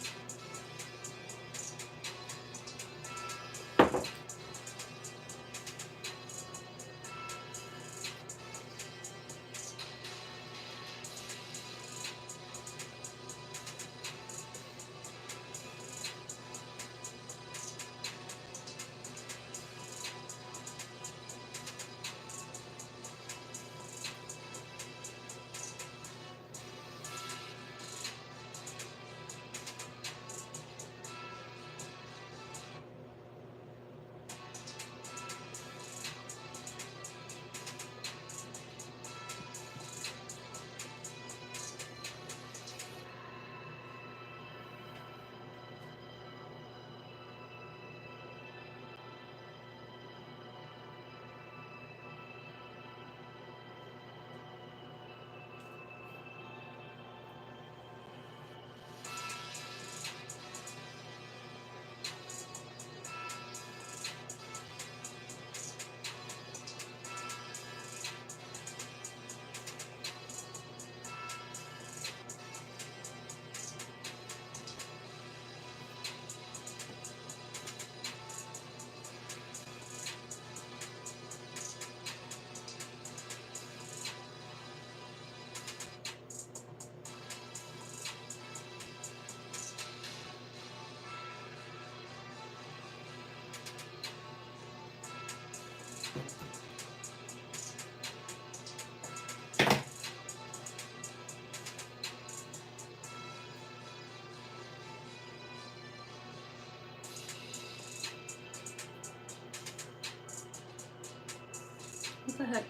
What the heck?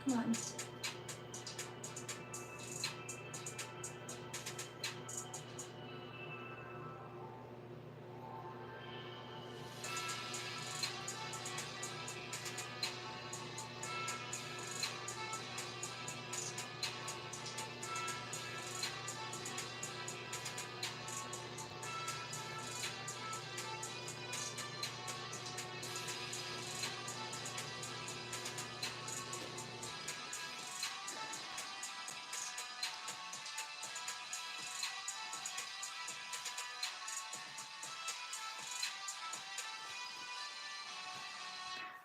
Come on.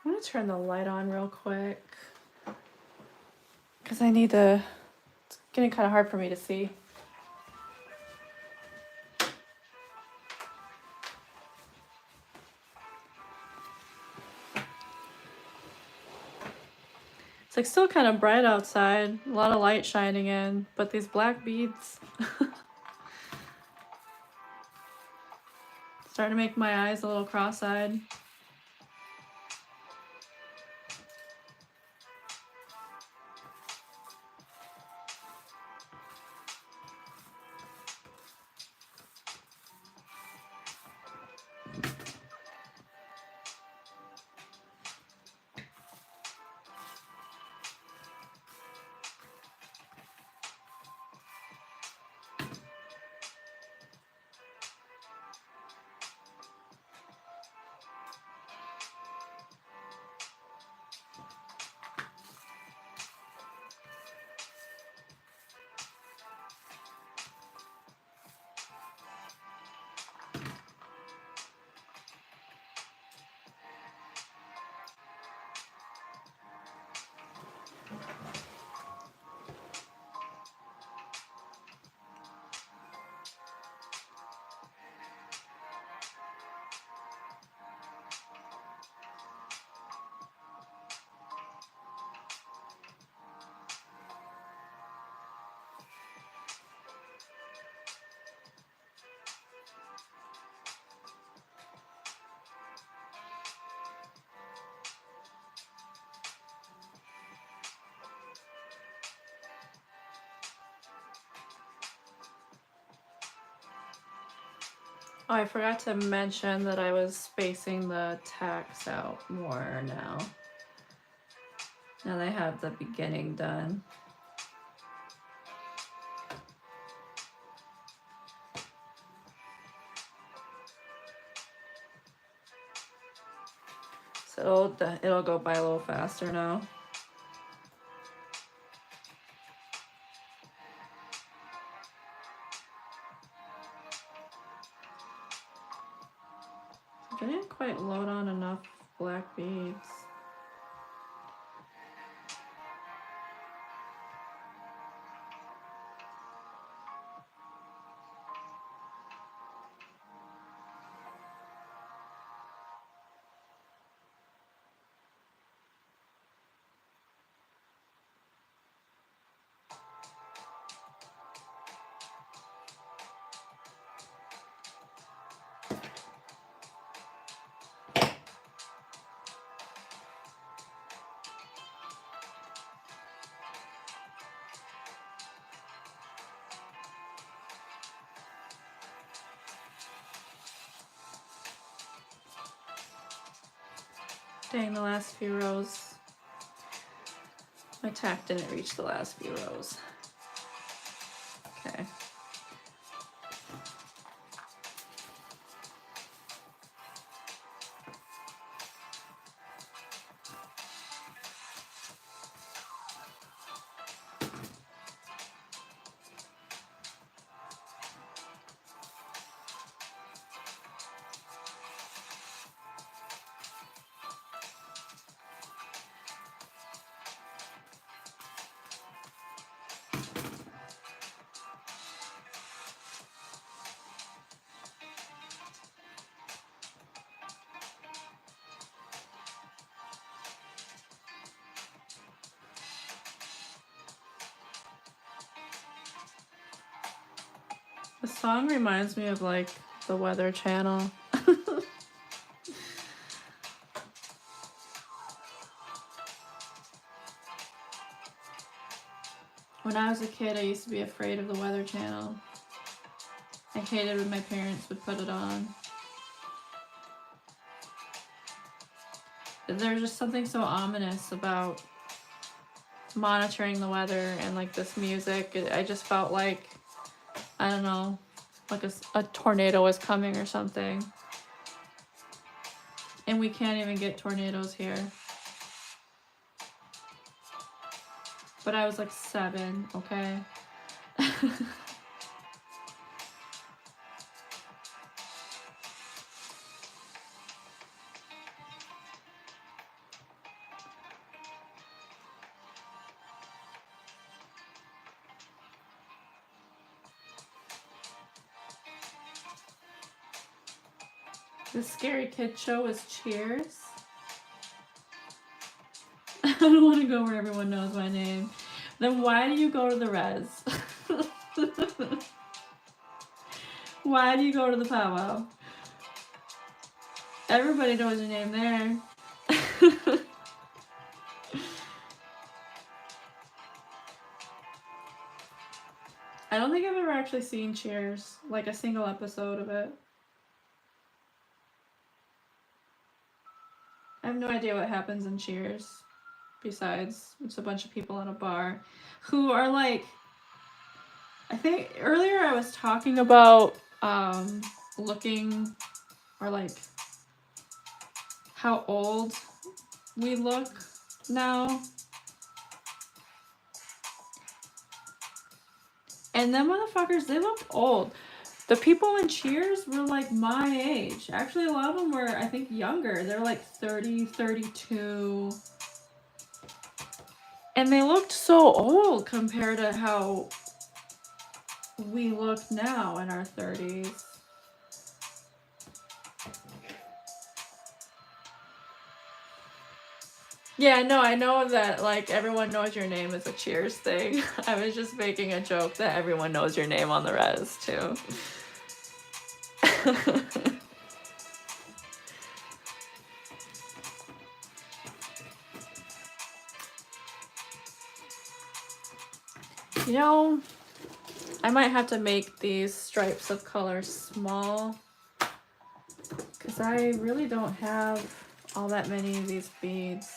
I'm gonna turn the light on real quick because I need to. It's getting kind of hard for me to see. It's like still kind of bright outside, a lot of light shining in, but these black beads starting to make my eyes a little cross-eyed. Oh, I forgot to mention that I was spacing the tacks out more now. Now they have the beginning done. So it'll go by a little faster now. I didn't quite load on enough black beads. Dang, the last few rows. My tack didn't reach the last few rows. Okay. The song reminds me of like the Weather Channel. When I was a kid, I used to be afraid of the Weather Channel. I hated when my parents would put it on. There's just something so ominous about monitoring the weather and like this music. I just felt like, I don't know, like a tornado was coming or something. And we can't even get tornadoes here. But I was like 7, okay? The Scary Kid show was Cheers. I don't want to go where everyone knows my name. Then why do you go to the res? Why do you go to the powwow? Everybody knows your name there. I don't think I've ever actually seen Cheers, like a single episode of it. I have no idea what happens in Cheers, besides it's a bunch of people in a bar who are like, I think earlier I was talking about looking, or like how old we look now. And them motherfuckers, they look old. The people in Cheers were like my age. Actually, a lot of them were, I think, younger. They're like 30, 32. And they looked so old compared to how we look now in our 30s. Yeah, no, I know that like everyone knows your name is a Cheers thing. I was just making a joke that everyone knows your name on the res too. You know, I might have to make these stripes of color small because I really don't have all that many of these beads.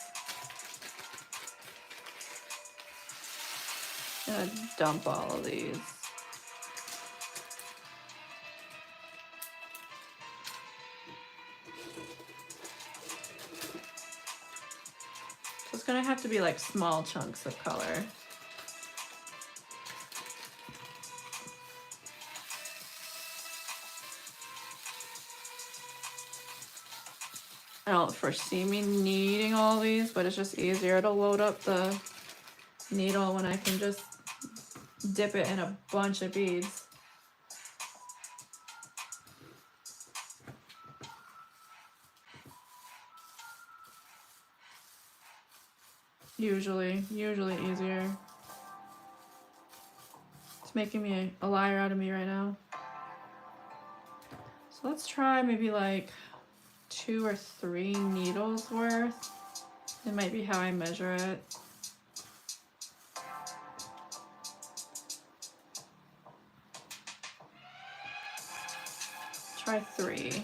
I'm gonna dump all of these. So it's gonna have to be like small chunks of color. I don't foresee me needing all these, but it's just easier to load up the needle when I can just dip it in a bunch of beads. Usually easier. It's making me a liar out of me right now. So let's try maybe like 2 or 3 needles worth. It might be how I measure it. Try 3.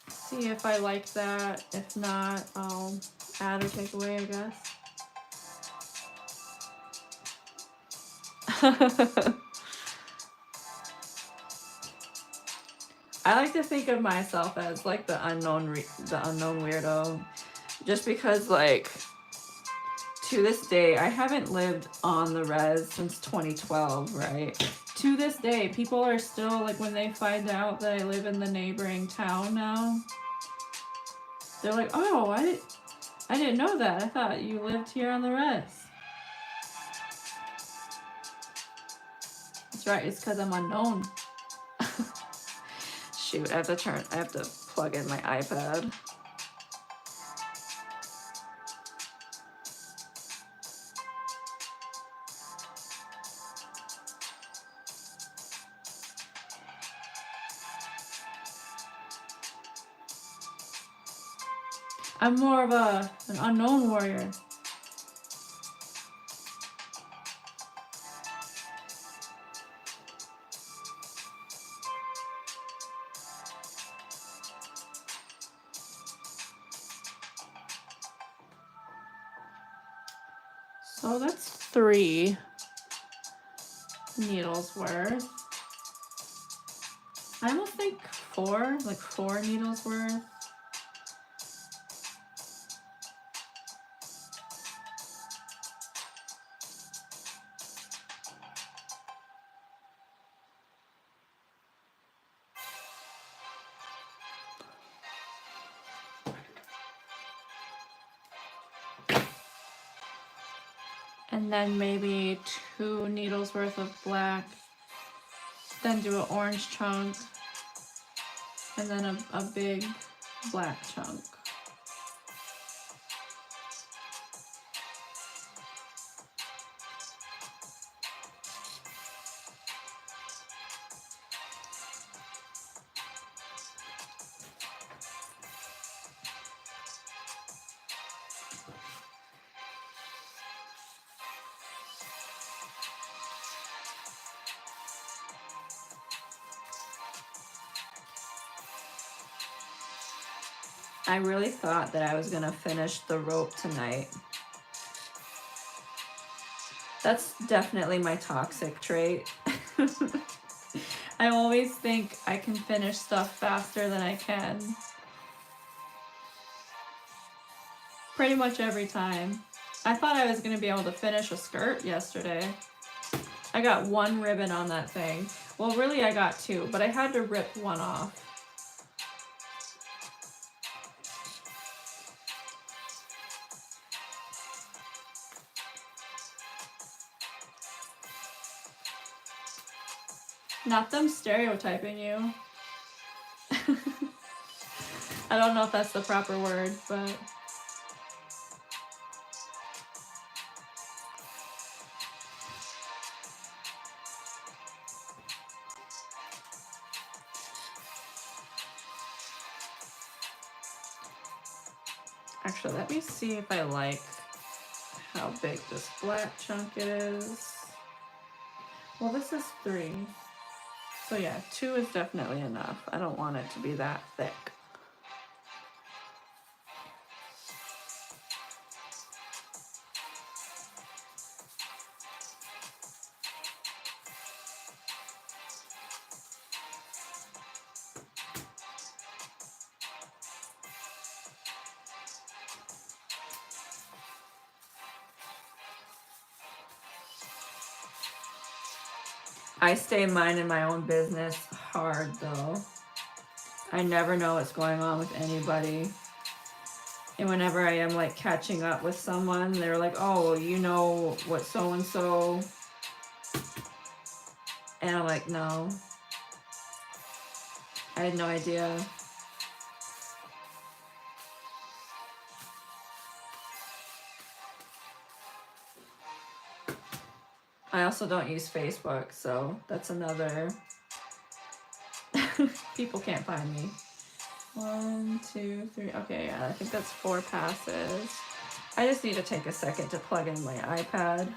See if I like that. If not, I'll add or take away, I guess. I like to think of myself as like the unknown weirdo, just because like to this day I haven't lived on the res since 2012, right? To this day, people are still like, when they find out that I live in the neighboring town now, they're like, "Oh, I didn't know that. I thought you lived here on the res." That's right. It's because I'm unknown. Shoot, I have to plug in my iPad. I'm more of an unknown warrior. So that's 3 needles worth. I almost think 4, like 4 needles worth. And then maybe 2 needles worth of black. Then do an orange chunk. And then a big black chunk. I really thought that I was gonna finish the rope tonight. That's definitely my toxic trait. I always think I can finish stuff faster than I can. Pretty much every time. I thought I was gonna be able to finish a skirt yesterday. I got one ribbon on that thing. Well, really I got two, but I had to rip one off. Not them stereotyping you. I don't know if that's the proper word, but... Actually, let me see if I like how big this black chunk is. Well, this is 3. So yeah, 2 is definitely enough. I don't want it to be that thick. I stay minding my own business hard though. I never know what's going on with anybody. And whenever I am like catching up with someone, they're like, oh, you know what so-and-so. And I'm like, no. I had no idea. I also don't use Facebook, so that's another... People can't find me. 1, 2, 3. Okay, yeah, I think that's 4 passes. I just need to take a second to plug in my iPad,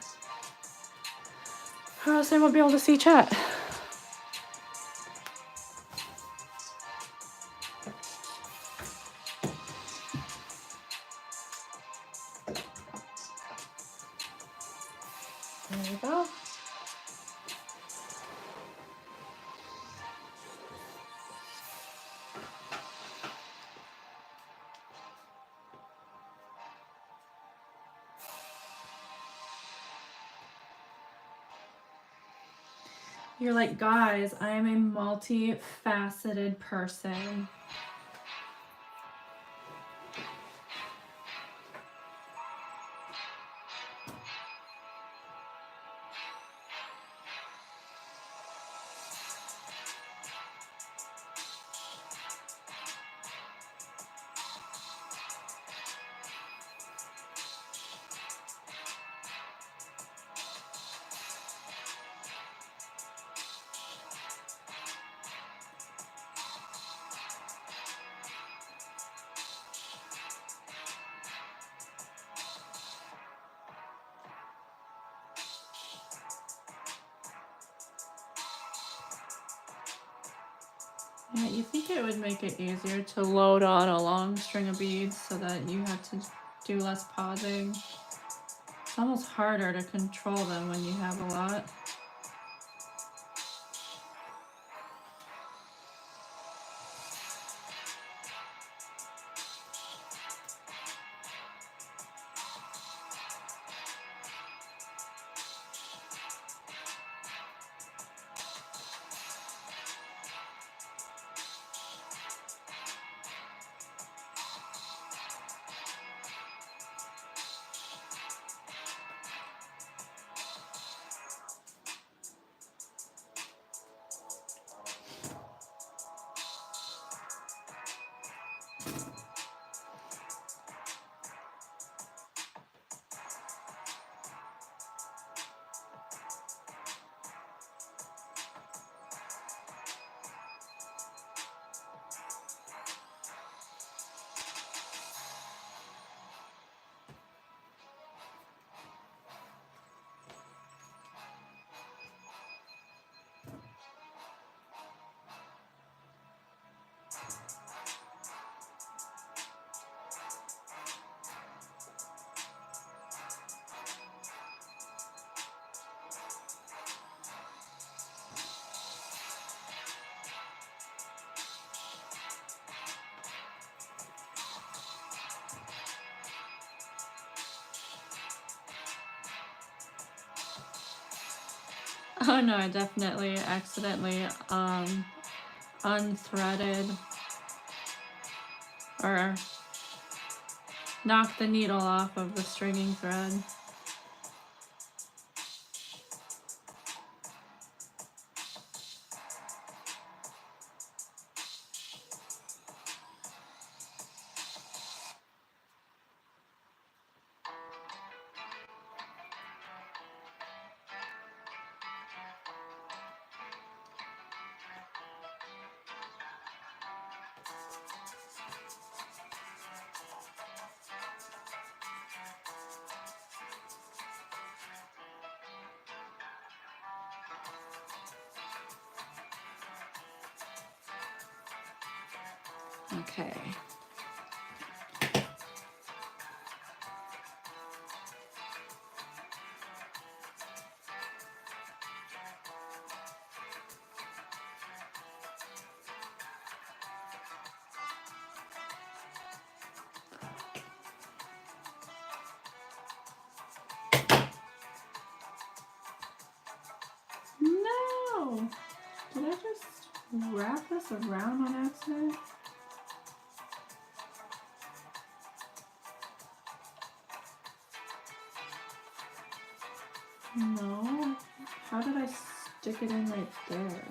or else I won't be able to see chat. There we go. You're like, guys, I am a multifaceted person. Yeah, you think it would make it easier to load on a long string of beads so that you have to do less pausing. It's almost harder to control them when you have a lot. Oh no, I definitely accidentally unthreaded or knocked the needle off of the stringing thread. Okay. No! Did I just wrap this around on accident? No. How did I stick it in right there?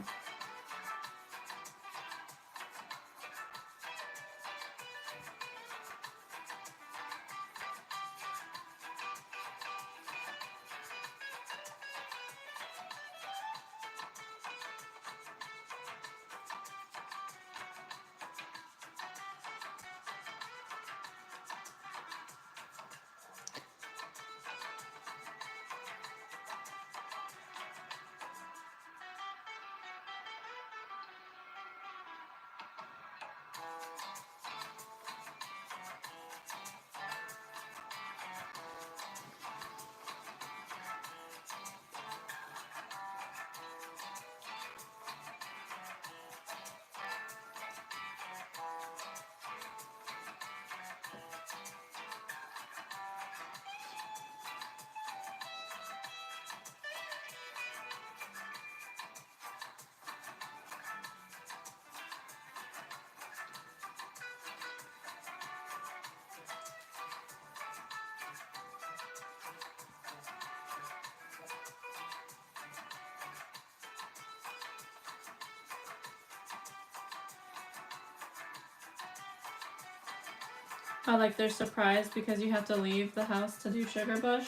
Oh, like they're surprised because you have to leave the house to do sugar bush?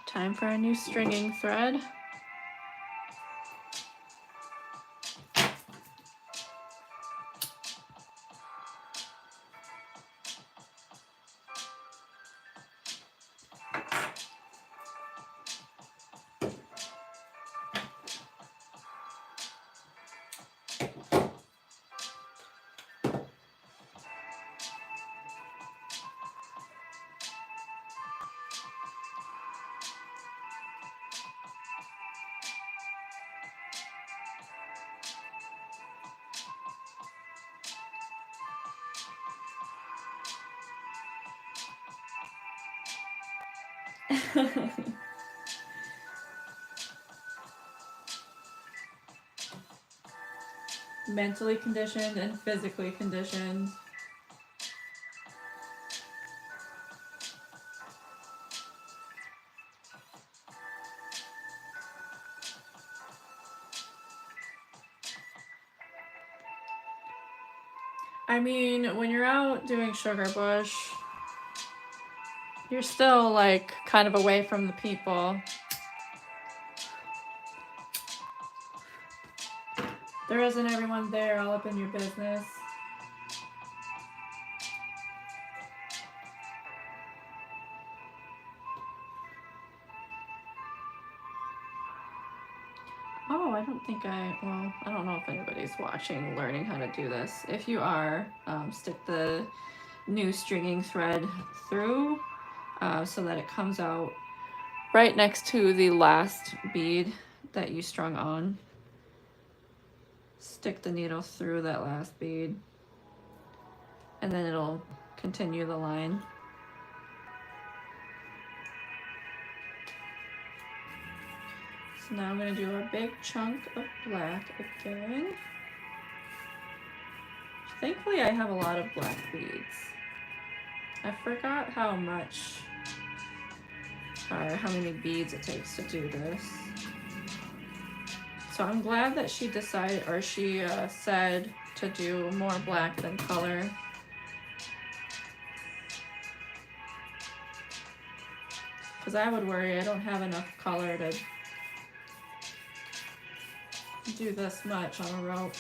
Time for a new stringing thread. Mentally conditioned and physically conditioned. I mean, when you're out doing sugar bush, You're still like kind of away from the people. There isn't everyone there all up in your business. Oh, I don't think well, I don't know if anybody's watching, learning how to do this. If you are, stick the new stringing thread through so that it comes out right next to the last bead that you strung on. Stick the needle through that last bead and then it'll continue the line. So now I'm going to do a big chunk of black again. Thankfully I have a lot of black beads. I forgot how much or how many beads it takes to do this. So I'm glad that she decided, or she said to do more black than color. Because I would worry I don't have enough color to do this much on a rope.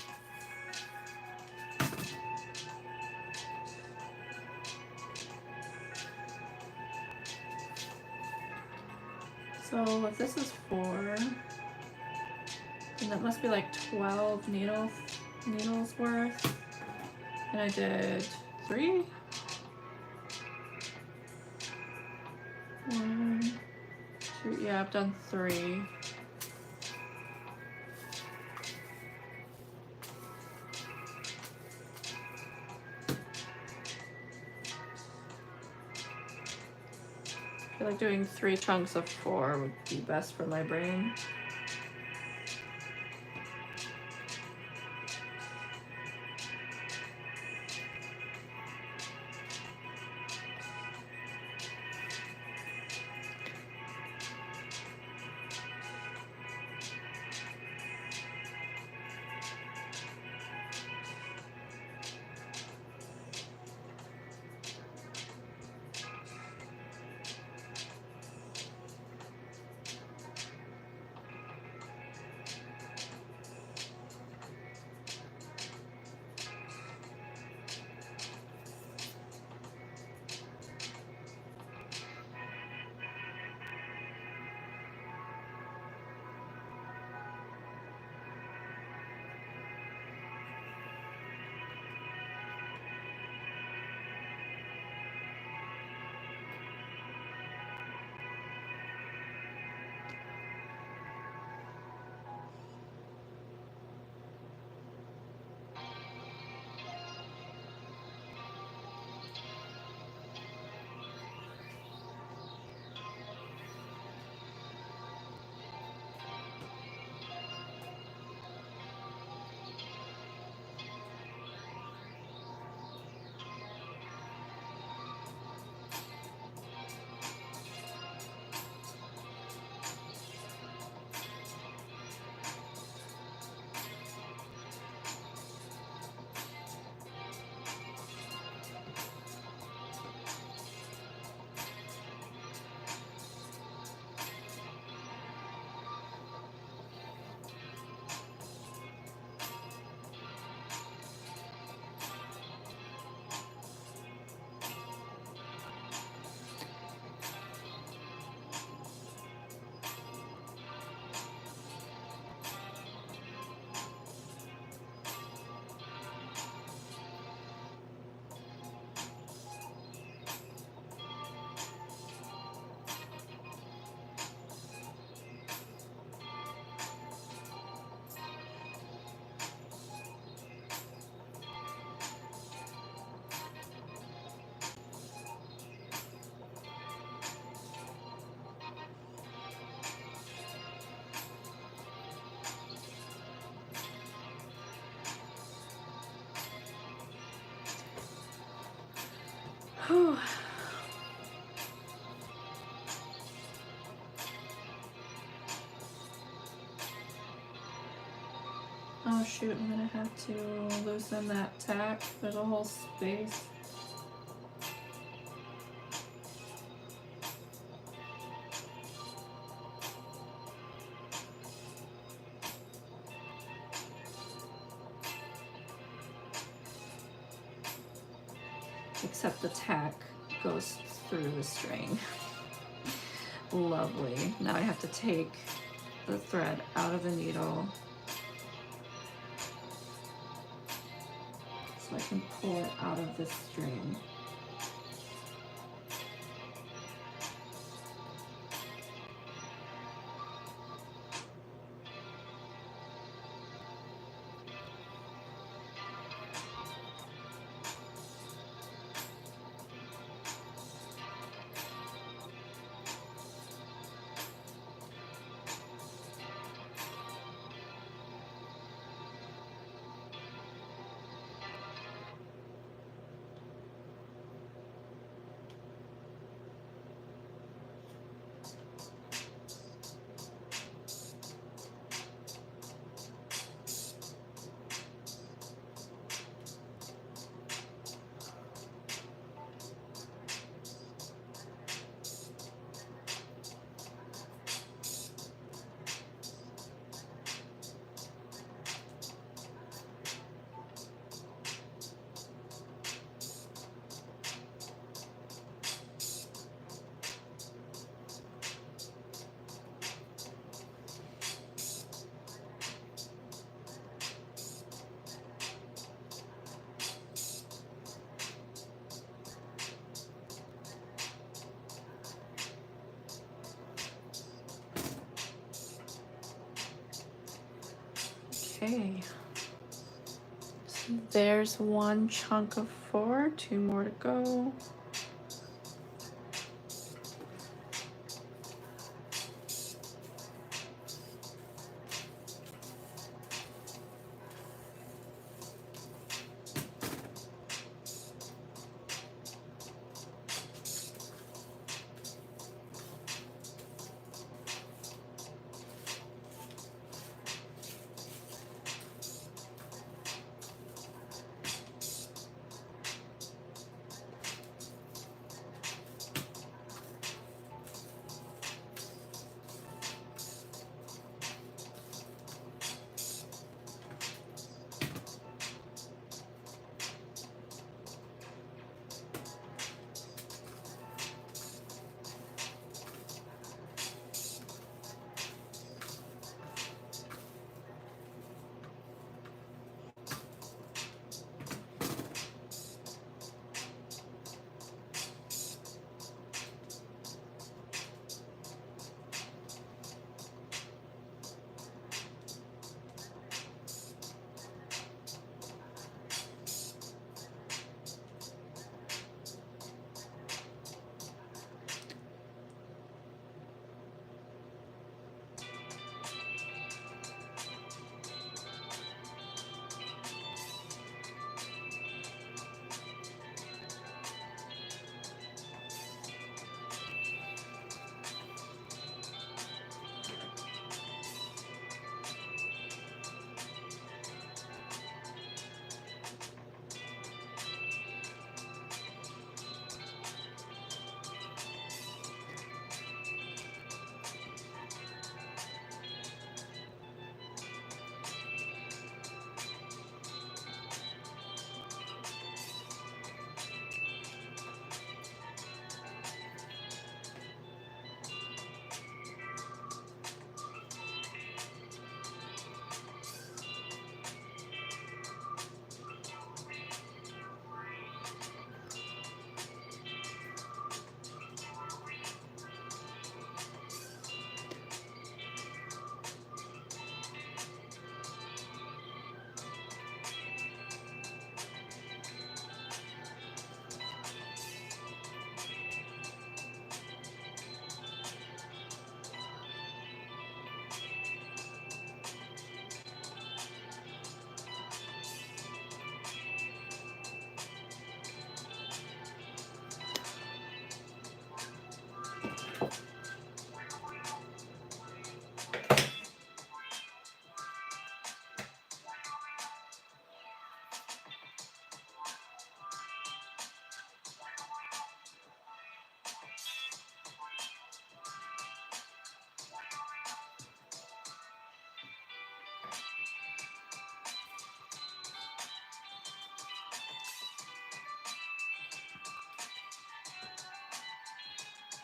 So if this is 4, then that must be like 12 needles worth. And I did 3. 1, 2, yeah, I've done 3. I feel like doing 3 chunks of 4 would be best for my brain. Whew. Oh shoot, I'm gonna have to loosen that tack. There's a whole space. except the tack goes through the string. Lovely. Now I have to take the thread out of the needle so I can pull it out of the string. Okay, so there's one chunk of 4, 2 more to go.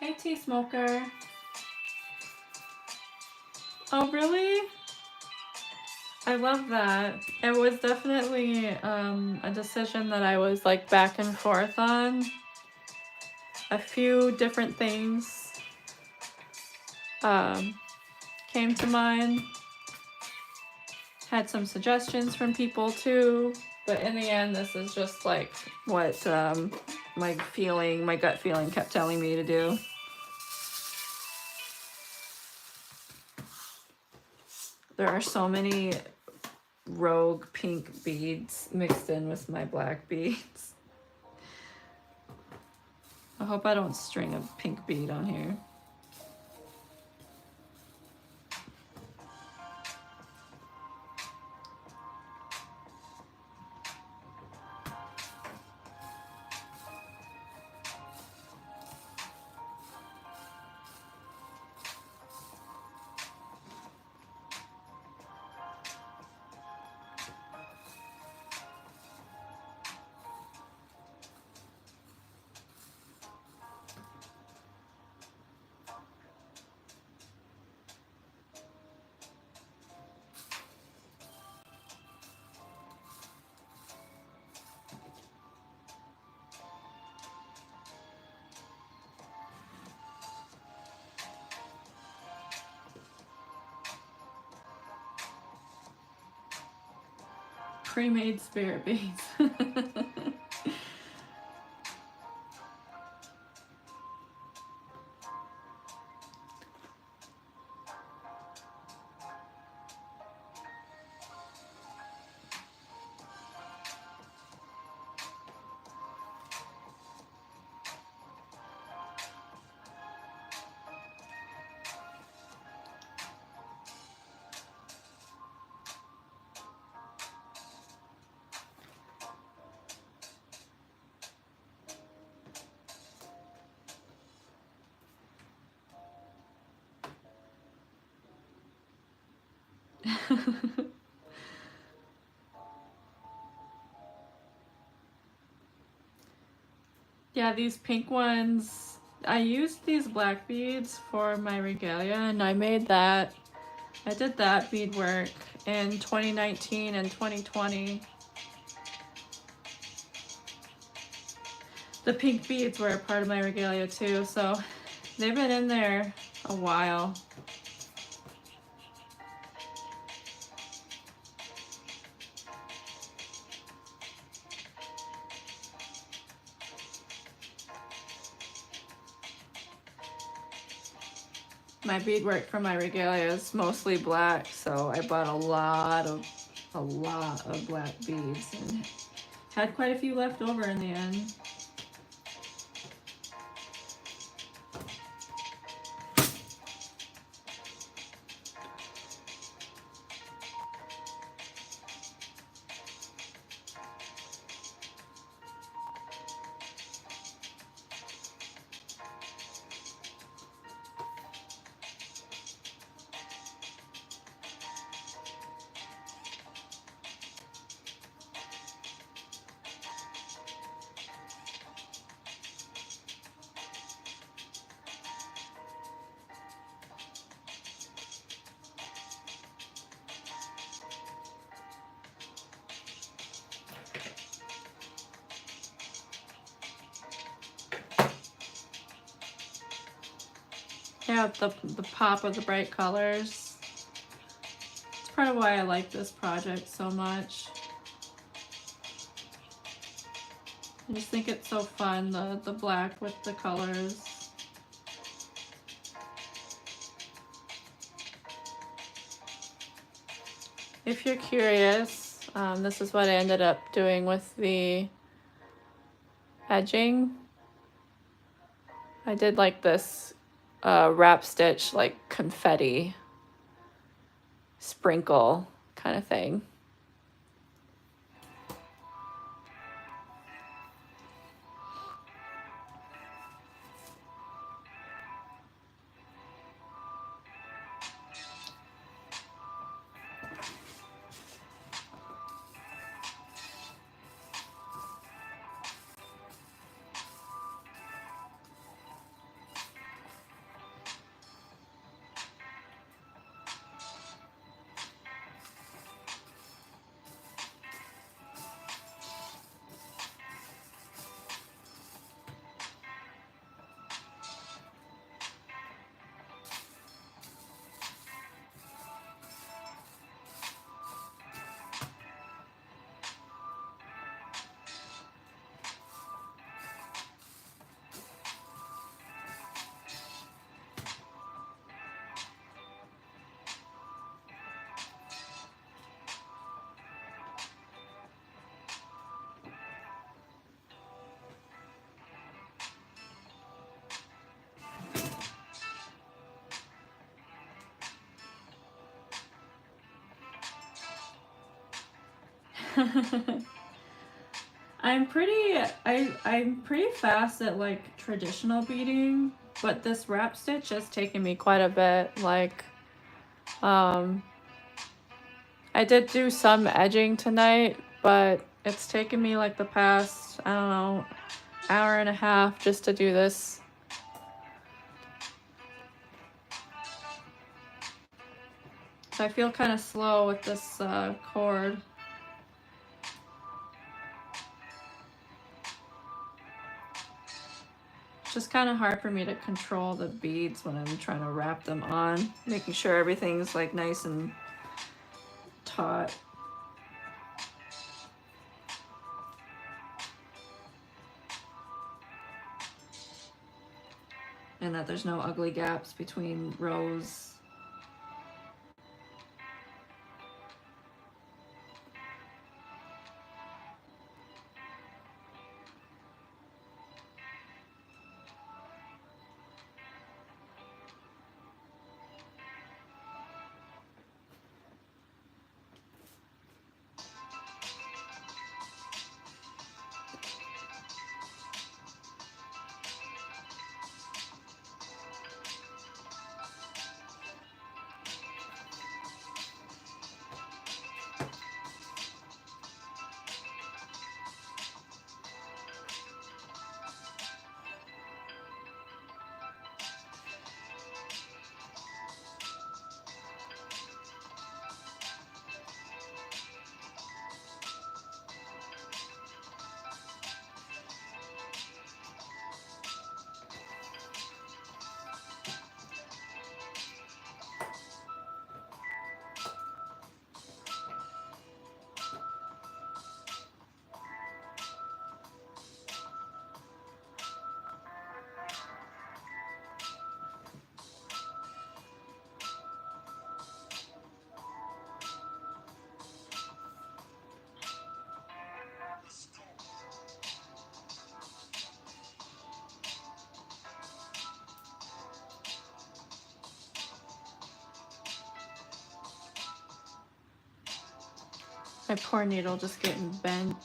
Hey, tea smoker. Oh, really? I love that. It was definitely a decision that I was like back and forth on. A few different things came to mind. Had some suggestions from people too, but in the end, this is just like what my gut feeling kept telling me to do. There are so many rogue pink beads mixed in with my black beads. I hope I don't string a pink bead on here. Pre-made spirit beads. Yeah, these pink ones, I used these black beads for my regalia, and I did that beadwork in 2019 and 2020. The pink beads were a part of my regalia too, so they've been in there a while. My beadwork for my regalia is mostly black, so I bought a lot of black beads and had quite a few left over in the end. Yeah, the pop of the bright colors. It's part of why I like this project so much. I just think it's so fun, the black with the colors. If you're curious, this is what I ended up doing with the edging. I did like this wrap stitch, like confetti sprinkle kind of thing. I'm pretty fast at like traditional beading, but this wrap stitch has taken me quite a bit. Like, um, I did do some edging tonight, but it's taken me like the past, I don't know, hour and a half just to do this. So I feel kind of slow with this cord. It's just kind of hard for me to control the beads when I'm trying to wrap them on, making sure everything's like nice and taut. And that there's no ugly gaps between rows. My poor needle just getting bent.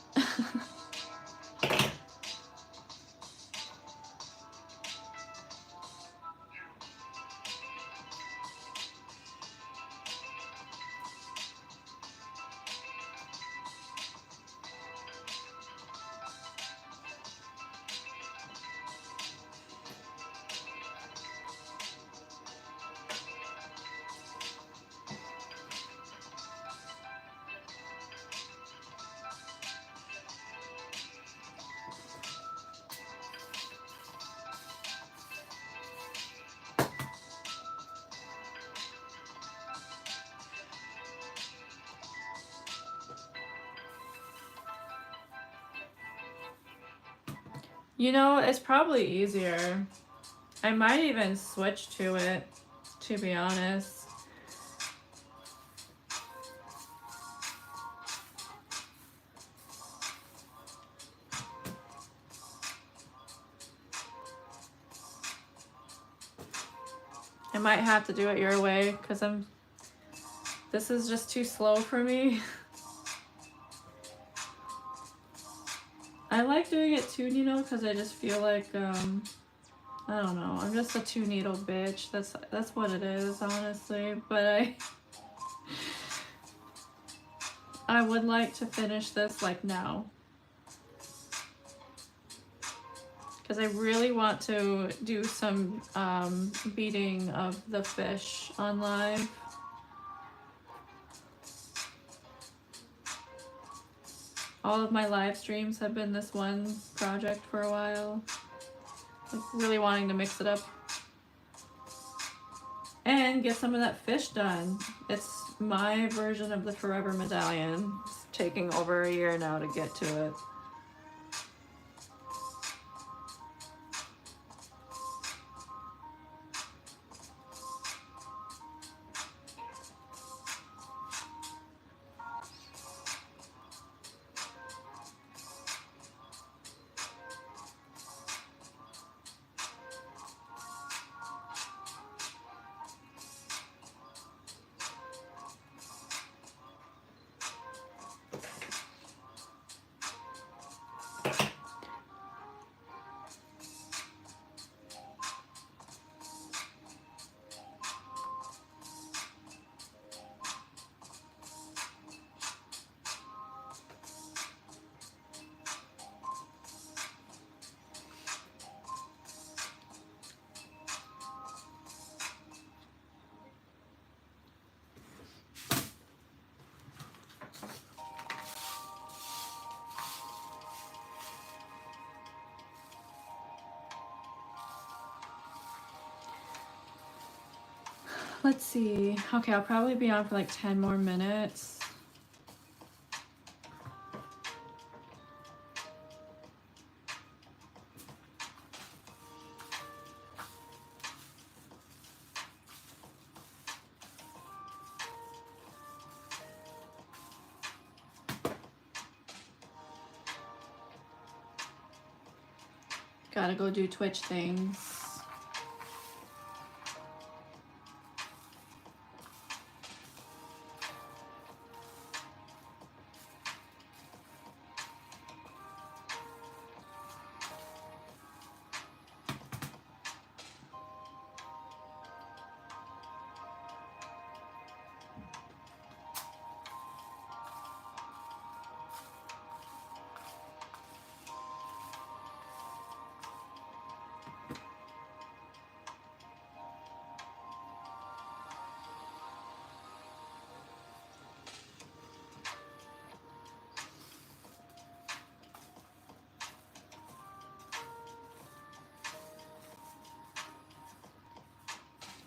You know, it's probably easier. I might even switch to it, to be honest. I might have to do it your way because this is just too slow for me. I like doing it two needle because I just feel like, I don't know, I'm just a two needle bitch. That's what it is, honestly. But I would like to finish this like now. Because I really want to do some beading of the fish on live. All of my live streams have been this one project for a while. Like really wanting to mix it up. And get some of that fish done. It's my version of the Forever Medallion. It's taking over a year now to get to it. Let's see. Okay, I'll probably be on for like 10 more minutes. Gotta go do Twitch things.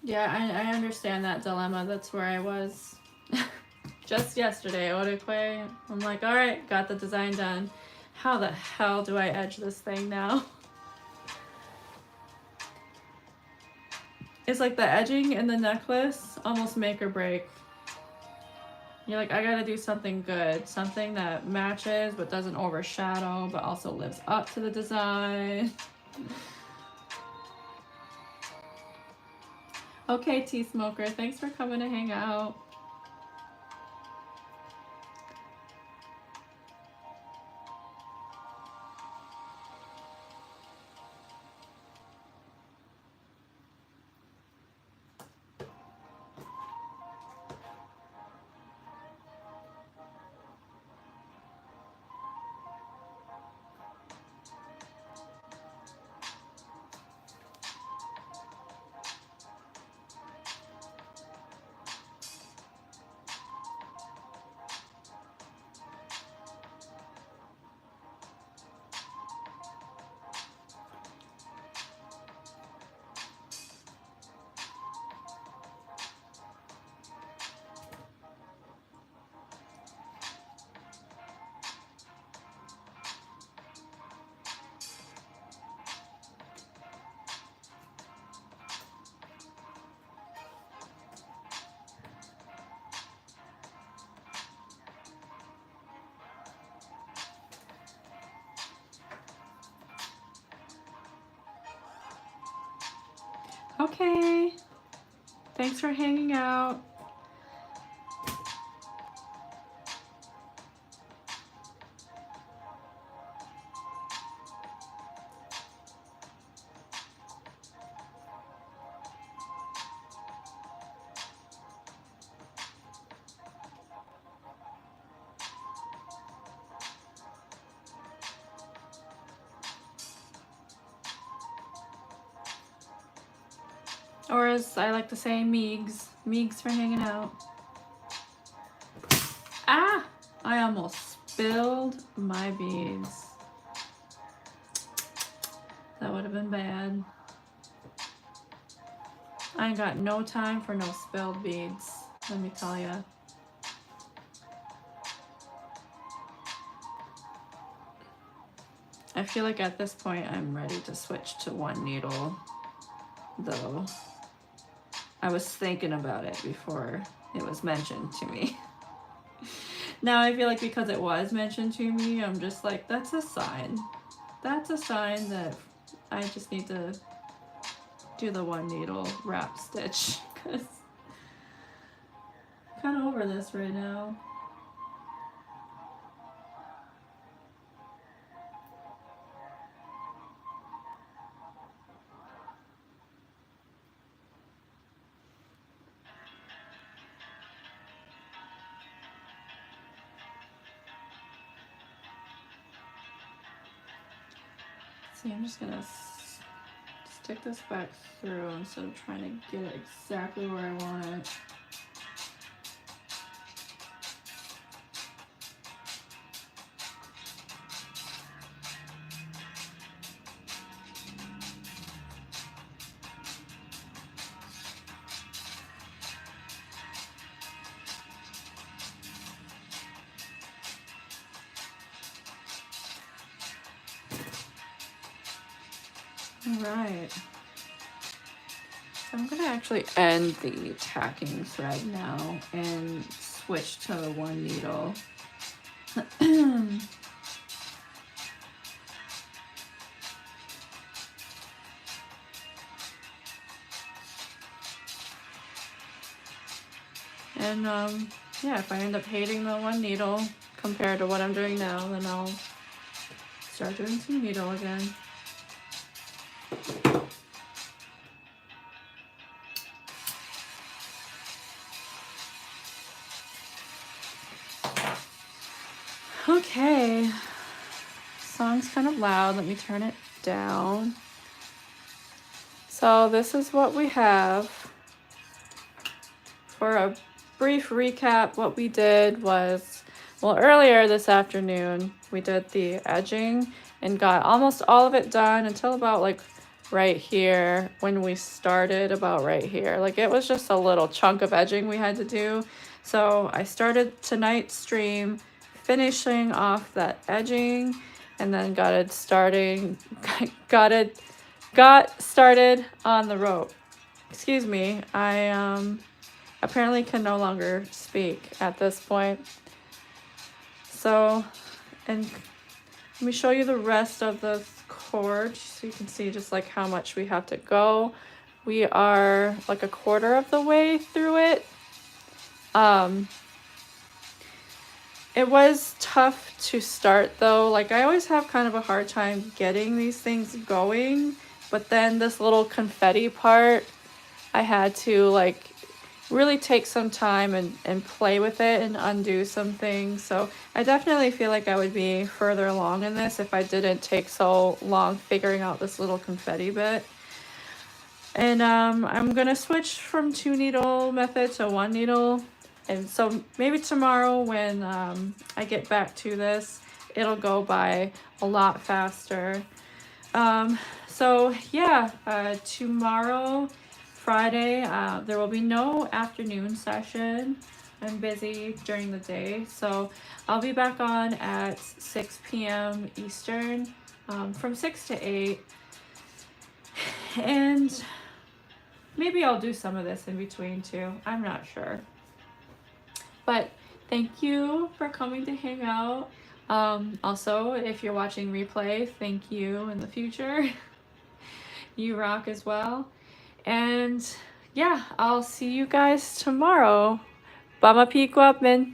Yeah, I understand that dilemma. That's where I was just yesterday. Odekwe. I'm like, all right, got the design done. How the hell do I edge this thing now? It's like the edging in the necklace almost make or break. You're like, I gotta do something good, something that matches but doesn't overshadow, but also lives up to the design. Okay, Tea Smoker, thanks for coming to hang out. Okay, thanks for hanging out. Or as I like to say, Meegs. Meegs for hanging out. Ah! I almost spilled my beads. That would have been bad. I ain't got no time for no spilled beads, let me tell ya. I feel like at this point I'm ready to switch to one needle, though. I was thinking about it before it was mentioned to me. Now I feel like because it was mentioned to me, I'm just like, that's a sign. That's a sign that I just need to do the one needle wrap stitch, because I'm kind of over this right now. See, I'm just gonna stick this back through instead of trying to get it exactly where I want it. All right. So I'm gonna actually end the tacking thread now and switch to the one needle. And yeah, if I end up hating the one needle compared to what I'm doing now, then I'll start doing two needle again. Okay, song's kind of loud. Let me turn it down. So this is what we have. For a brief recap, what we did was, well, earlier this afternoon, we did the edging and got almost all of it done until about like right here when we started about right here. Like it was just a little chunk of edging we had to do. So I started tonight's stream finishing off that edging and then got started on the rope. Excuse me, I apparently can no longer speak at this point. So, and let me show you the rest of the cord so you can see just like how much we have to go. We are like a quarter of the way through it. It was tough to start though. Like I always have kind of a hard time getting these things going, but then this little confetti part, I had to like really take some time and play with it and undo some things. So I definitely feel like I would be further along in this if I didn't take so long figuring out this little confetti bit. And I'm gonna switch from two needle method to one needle. And so maybe tomorrow when I get back to this, it'll go by a lot faster. So yeah, tomorrow, Friday, there will be no afternoon session. I'm busy during the day, so I'll be back on at 6 p.m. Eastern, from 6 to 8. And maybe I'll do some of this in between too. I'm not sure. But thank you for coming to hang out. Also, if you're watching replay, thank you in the future. You rock as well. And yeah, I'll see you guys tomorrow. Bama Peak Wapman.